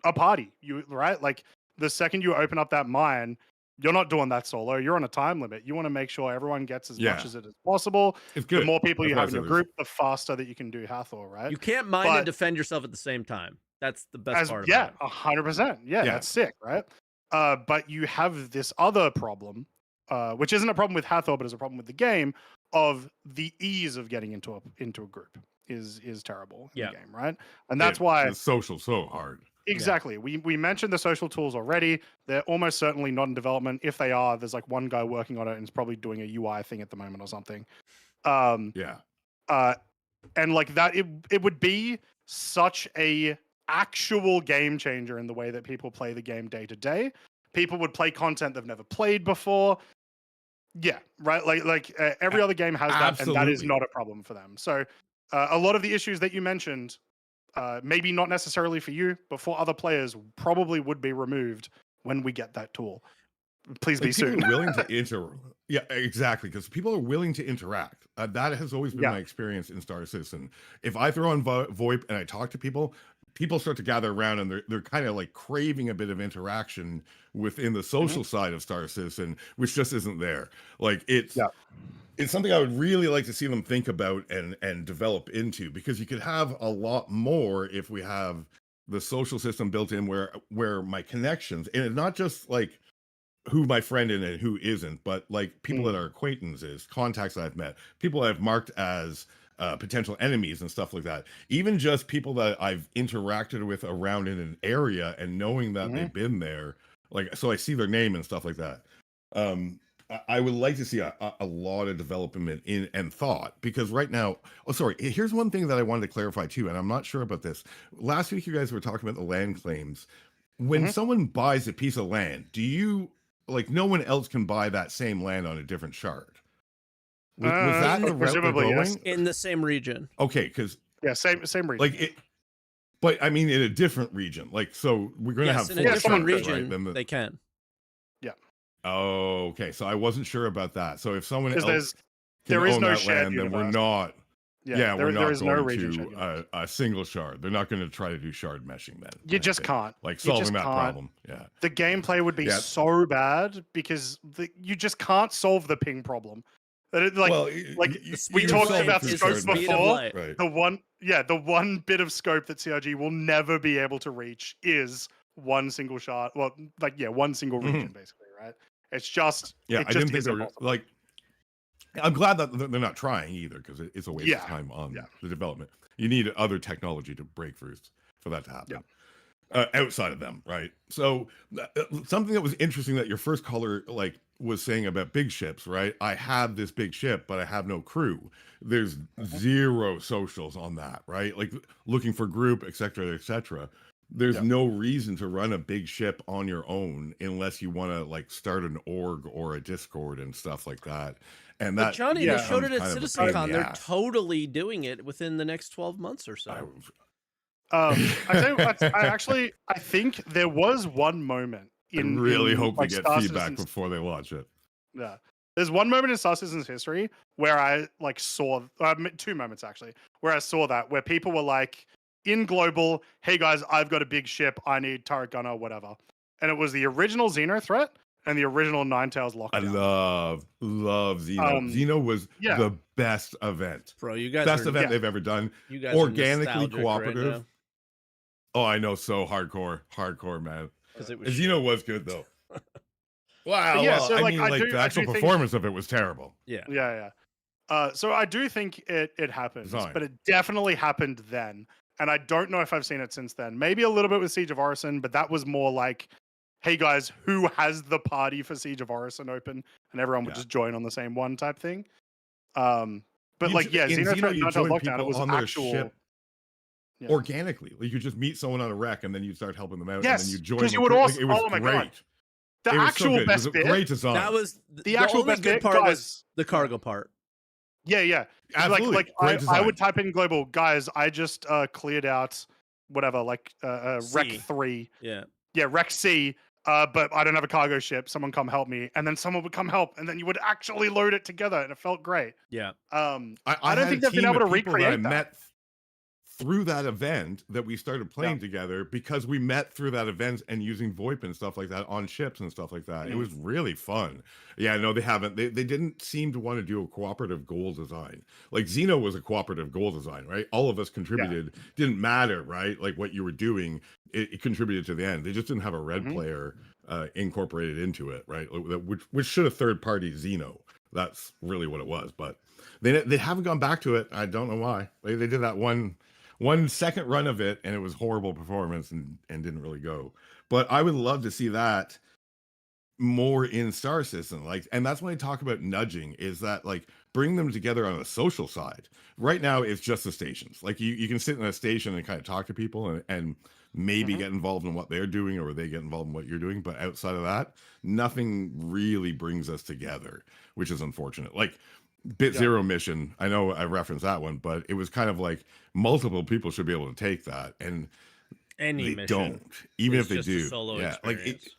a party. Right? Like, the second you open up that mine, you're not doing that solo. You're on a time limit. You want to make sure everyone gets as much as it as possible. It's good. The more people you have in your group, the faster that you can do Hathor, right? You can't mine and defend yourself at the same time. That's the best part about it. 100%. Yeah, that's sick, right? But you have this other problem, which isn't a problem with Hathor, but is a problem with the game, of the ease of getting into a group is terrible in the game, right? And that's why the social so hard. Exactly. Yeah. We mentioned the social tools already. They're almost certainly not in development. If they are, there's like one guy working on it and is probably doing a UI thing at the moment or something. And like that, it would be such a actual game changer in the way that people play the game day to day. People would play content they've never played before. Yeah, right. Like every other game has that, Absolutely. And that is not a problem for them. So a lot of the issues that you mentioned, maybe not necessarily for you, but for other players, probably would be removed when we get that tool. Please be soon. People are willing to yeah, exactly, because people are willing to interact. That has always been my experience in Star Citizen. If I throw on VoIP and I talk to people people start to gather around, and they're kind of like craving a bit of interaction within the social side of Star Citizen, which just isn't there. Like it's something I would really like to see them think about and develop into, because you could have a lot more if we have the social system built in where my connections, and it's not just like who my friend is and who isn't, but like people that are acquaintances, contacts that I've met, people I've marked as potential enemies and stuff like that. Even just people that I've interacted with around in an area and knowing that they've been there, like, so I see their name and stuff like that. I would like to see a lot of development in and thought, because right now, here's one thing that I wanted to clarify too, and I'm not sure about this. Last week, you guys were talking about the land claims. When someone buys a piece of land, do you, like, no one else can buy that same land on a different shard? Was that the route they're going? Yes. In the same region. Okay, because same region. like it, but I mean in a different region. Like, so we're going to have in a different shards, region. Right? They can. Yeah. Oh, okay. So I wasn't sure about that. So if someone else there is own no that shared land, then universe. we're not. Yeah, we're not there is going no region to a single shard. They're not going to try to do shard meshing then. You just can't. Like solving that problem. Yeah. The gameplay would be so bad because you just can't solve the ping problem. We talked about scope before. Right. The one bit of scope that CRG will never be able to reach is one single shard. Well, one single region basically, right? It's just I didn't think they were like. I'm glad that they're not trying either, because it's a waste of time on the development. You need other technology to breakthroughs for that to happen. Outside of them, right? So something that was interesting that your first caller was saying about big ships, right? I have this big ship, but I have no crew. There's zero socials on that, right? Like looking for group, etc., etc. There's no reason to run a big ship on your own unless you want to like start an org or a Discord and stuff like that. And that, Johnny, they showed it at CitizenCon. They're totally doing it within the next 12 months or so. I think there was one moment I really hope they get feedback before they launch it. Yeah. There's one moment in Star Citizen's history where I saw 2 moments actually, where I saw that, where people were like in global, hey guys, I've got a big ship, I need turret gunner, whatever. And it was the original Xeno threat and the original Ninetales lockdown. I love Xeno. Xeno was the best event. Bro, you guys best event they've ever done. You guys organically cooperative. Right, oh, I know, so hardcore, man. Xeno was good though. Wow. The actual performance of it was terrible. Yeah. So I do think it happens, but it definitely happened then. And I don't know if I've seen it since then. Maybe a little bit with Siege of Orison, but that was more like, hey guys, who has the party for Siege of Orison open? And everyone would just join on the same one type thing. Xeno Lockdown, it was on actual ship organically. Like you just meet someone on a wreck and then you start helping them out. Yes, and then you join. Because you would also. It was oh my great. god! The actual best bit. Great design. That was the actual only best good bit, part guys, was the cargo part. Yeah. Absolutely. I would type in global, guys. I just cleared out whatever, Rec 3. Yeah, Rec C. But I don't have a cargo ship. Someone come help me, and then someone would come help, and then you would actually load it together, and it felt great. Yeah. I don't think they've been able to recreate that. Met through that event that we started playing together, because we met through that event and using VoIP and stuff like that on ships and stuff like that. It was really fun. Yeah, no, they haven't. They didn't seem to want to do a cooperative goal design. Like Xeno was a cooperative goal design, right? All of us contributed. Didn't matter, right? Like what you were doing, it contributed to the end. They just didn't have a red player incorporated into it, right? Which should have third party Xeno. That's really what it was. But they haven't gone back to it. I don't know why. They did that one second run of it, and it was horrible performance and didn't really go. But I would love to see that more in Star Citizen. And that's when I talk about nudging, is that bring them together on a social side. Right now it's just the stations. You can sit in a station and kind of talk to people and maybe get involved in what they're doing, or they get involved in what you're doing. But outside of that, nothing really brings us together, which is unfortunate. Bit Zero mission, I know I referenced that one, but it was kind of multiple people should be able to take that, and any they mission don't, even if they just do. a solo experience.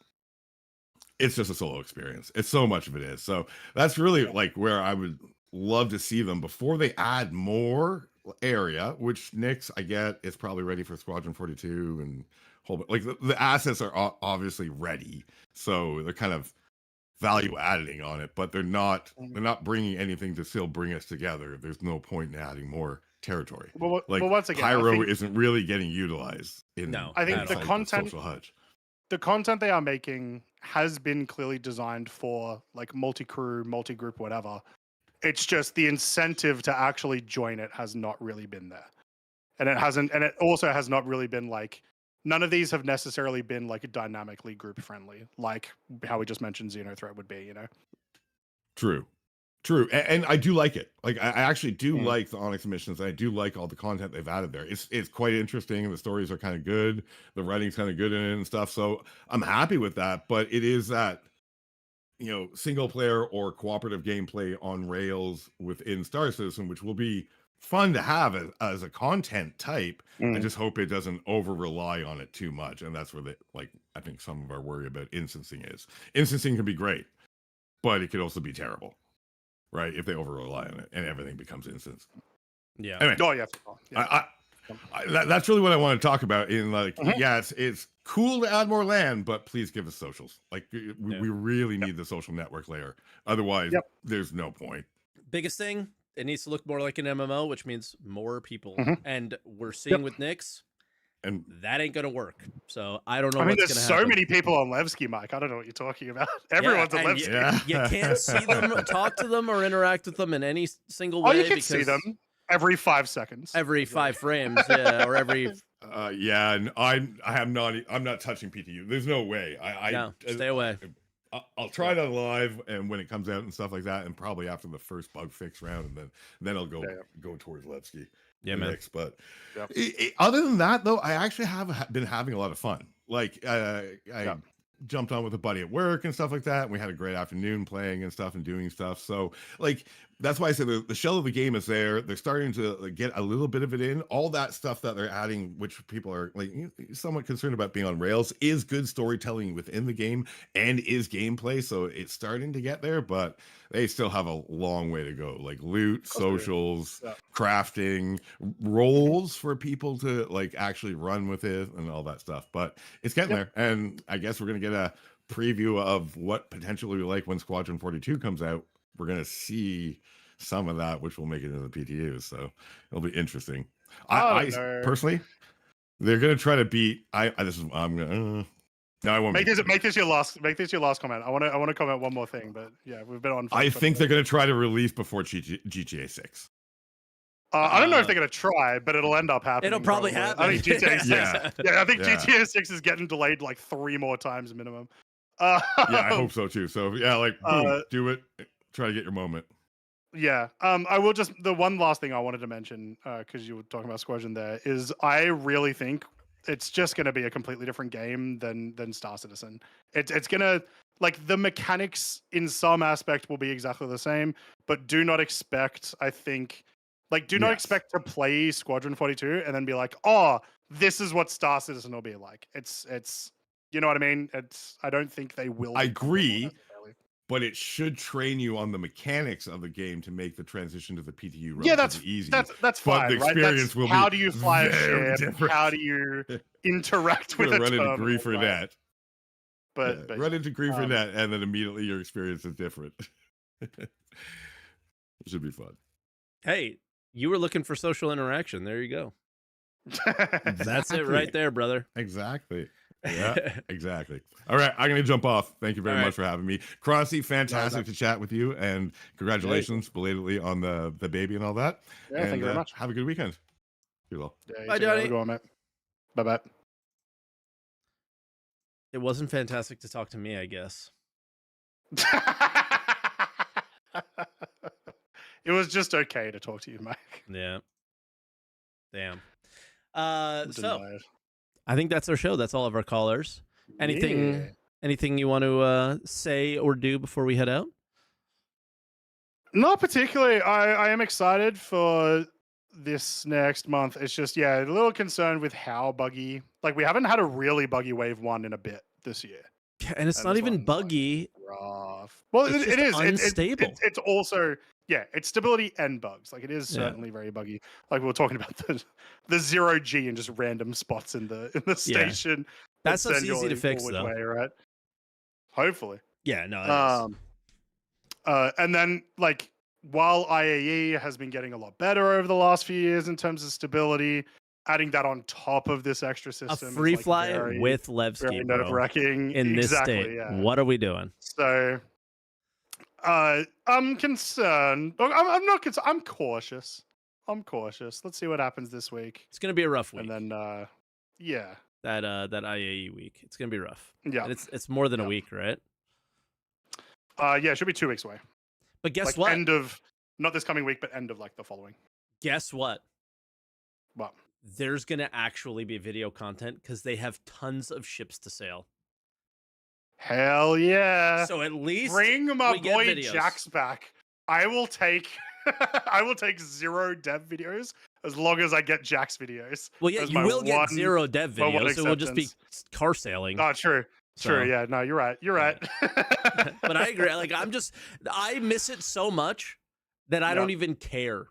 It's just a solo experience. It's so much of it is. So that's really where I would love to see them before they add more area, which Nyx, I get, is probably ready for Squadron 42 and whole, like the assets are obviously ready, so they're kind of value adding on it, but they're not bringing anything to still bring us together. There's no point in adding more territory. Well, like once again, Pyro isn't really getting utilized in I think the content social HUD. The content they are making has been clearly designed for like multi-crew, multi-group, whatever. It's just the incentive to actually join it has not really been there. And it also has not really been like, none of these have necessarily been like dynamically group friendly, like how we just mentioned Xenothreat would be, you know? True. And I do like it. Like I actually do like the Onyx missions. I do like all the content they've added there. It's quite interesting. The stories are kind of good. The writing's kind of good in it and stuff. So I'm happy with that. But it is that, you know, single player or cooperative gameplay on rails within Star Citizen, which will be fun to have as a content type. I just hope it doesn't over rely on it too much. And that's where I think some of our worry about instancing is. Instancing can be great, but it could also be terrible. Right, if they over rely on it and everything becomes instance. Yeah. Anyway, that's really what I want to talk about. In like, it's cool to add more land, but please give us socials. Like, we really need the social network layer. Otherwise, there's no point. Biggest thing, it needs to look more like an MMO, which means more people. And we're seeing with Nyx, and that ain't gonna work. So I don't know. I mean, what's there's gonna happen. so many people on Levski, Mike. I don't know what you're talking about. Everyone's on Levski. You can't see them, talk to them, or interact with them in any single way. Oh, you can see them every 5 seconds, every 5 frames, or every. And I'm not touching PTU. There's no way. No, stay away. I'll try it on live, and when it comes out and stuff like that, and probably after the first bug fix round, and then I'll go towards Levski. Yeah, man. Next, but other than that, though, I actually have been having a lot of fun. Like I jumped on with a buddy at work and stuff like that. And we had a great afternoon playing and stuff and doing stuff. So like that's why I said the shell of the game is there. They're starting to get a little bit of it in. All that stuff that they're adding, which people are like somewhat concerned about being on rails, is good storytelling within the game and is gameplay. So it's starting to get there, but they still have a long way to go. Like loot, socials, crafting, roles for people to like actually run with it and all that stuff. But it's getting there. And I guess we're going to get a preview of what potentially like when Squadron 42 comes out. We're going to see some of that, which will make it into the PTU. So it'll be interesting. I personally, they're going to try to beat. I won't make this your last comment. I want to comment one more thing, but yeah, we've been on. I think they're going to try to release before GTA 6. I don't know if they're going to try, but it'll end up happening. It'll probably happen. I think GTA 6. I think GTA 6 is getting delayed like 3 more times minimum. I hope so too. So boom, do it. Try to get your moment. Yeah. I will just the one last thing I wanted to mention because you were talking about Squadron there is I really think it's just going to be a completely different game than Star Citizen. It's going to like the mechanics in some aspect will be exactly the same, but do not expect not expect to play Squadron 42 and then be like, oh, this is what Star Citizen will be like. It's you know what I mean? I don't think they will. I agree. But it should train you on the mechanics of the game to make the transition to the PTU relatively easy. That's fine. But the experience will be how do you fly a ship? Different. How do you interact with a run terminal? Into grief for that. But run into grief for that, and then immediately your experience is different. It should be fun. Hey, you were looking for social interaction. There you go. That's it right there, brother. Exactly. Yeah, exactly. All right, I'm going to jump off. Thank you very much for having me. Croncy, fantastic to chat with you, and congratulations belatedly on the baby and all that. Yeah, thank you very much. Have a good weekend. You all. Bye, Johnny. Go on, mate. Bye-bye. It wasn't fantastic to talk to me, I guess. It was just okay to talk to you, Mike. Yeah. Damn. So I think that's our show. That's all of our callers. Anything you want to say or do before we head out? Not particularly. I am excited for this next month. It's just, a little concerned with how buggy. Like, we haven't had a really buggy wave 1 in a bit this year. And it's not even buggy. Rough. Well, it is. Unstable. It's also, yeah, it's stability and bugs. Like it is certainly very buggy. Like we were talking about the 0G and just random spots in the station. That's send easy your to fix forward though. way, right? Hopefully. Yeah, no, it is. And then like while IAE has been getting a lot better over the last few years in terms of stability, adding that on top of this extra system, A free is like fly very, with Levski, very bro, nerve-wracking in this exactly, state. Yeah. What are we doing? So, I'm concerned. I'm not concerned. I'm cautious. Let's see what happens this week. It's gonna be a rough week. And then, yeah, that IAE week. It's gonna be rough. Yeah, and it's more than a week, right? Yeah, it should be 2 weeks away. But guess like what? End of not this coming week, but end of like the following. Guess what? What? There's gonna actually be video content because they have tons of ships to sail. Hell yeah! So at least bring my we get boy videos. Jax back. I will take I will take 0 dev videos as long as I get Jax videos. Well, yeah, as you my will get one- 0 dev my one videos. So it will just be acceptance. car sailing. Oh, true. So- True. Yeah. No, you're right. You're right. But I agree. Like I miss it so much that I don't even care.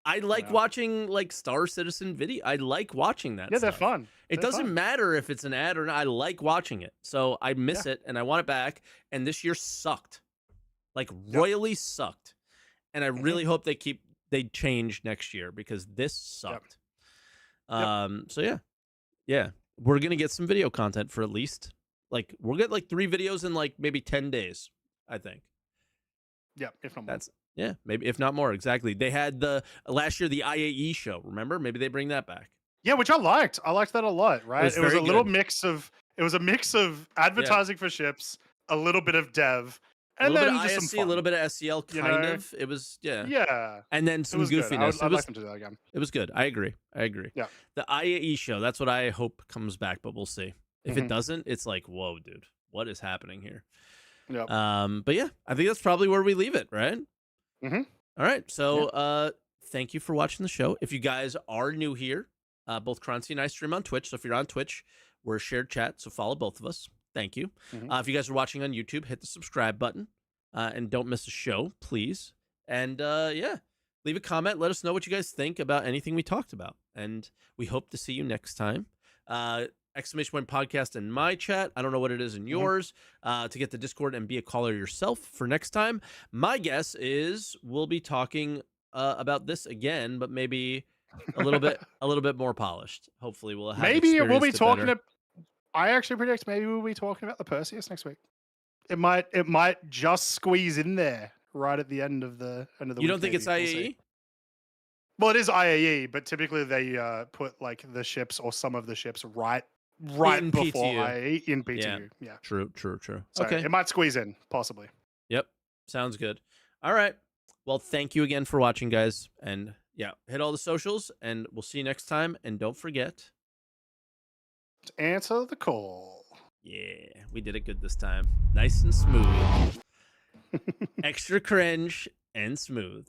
I like watching like Star Citizen video. I like watching that. Yeah, they're stuff. fun. It They're doesn't fun. matter if it's an ad or not. I like watching it. So I miss it and I want it back. And this year sucked. Like royally sucked. And I really hope they change next year because this sucked. So yeah. Yeah. We're gonna get some video content for at least like we'll get like 3 videos in like maybe 10 days, I think. Yeah, if not more. Yeah, maybe if not more. Exactly. They had the last year the IAE show. Remember? Maybe they bring that back. Yeah, which I liked. I liked that a lot. Right? was It was a very little good. mix of. It was a mix of advertising for ships, a little bit of dev, and a little then bit just of some ISC, fun. a little bit of SCL, You kind know? of. It was Yeah. and then It some was good. goofiness. I'd like them to do that again. It was good. I agree. Yeah. The IAE show. That's what I hope comes back, but we'll see. If it doesn't, it's like, whoa, dude, what is happening here? Yeah. But yeah, I think that's probably where we leave it, right? Mhm. All right. So thank you for watching the show. If you guys are new here, both Croncy and I stream on Twitch. So if you're on Twitch, we're a shared chat. So follow both of us. Thank you. If you guys are watching on YouTube, hit the subscribe button and don't miss a show, please. And yeah, leave a comment. Let us know what you guys think about anything we talked about. And we hope to see you next time. Exclamation point podcast in my chat. I don't know what it is in yours. To get the Discord and be a caller yourself for next time. My guess is we'll be talking about this again, but maybe a little bit more polished. Hopefully, we'll have Maybe we'll be experienced it talking. better. I actually predict maybe we'll be talking about the Perseus next week. It might just squeeze in there right at the end of the You week, don't think it's maybe. We'll IAE? see. Well, it is IAE, but typically they put like the ships or some of the ships right In before PTU. IAE in PTU. Yeah. True. So Okay. it might squeeze in, possibly. Yep. Sounds good. All right. Well, thank you again for watching, guys. And yeah, hit all the socials, and we'll see you next time. And don't forget. Answer the call. Yeah, we did it good this time. Nice and smooth. Extra cringe and smooth.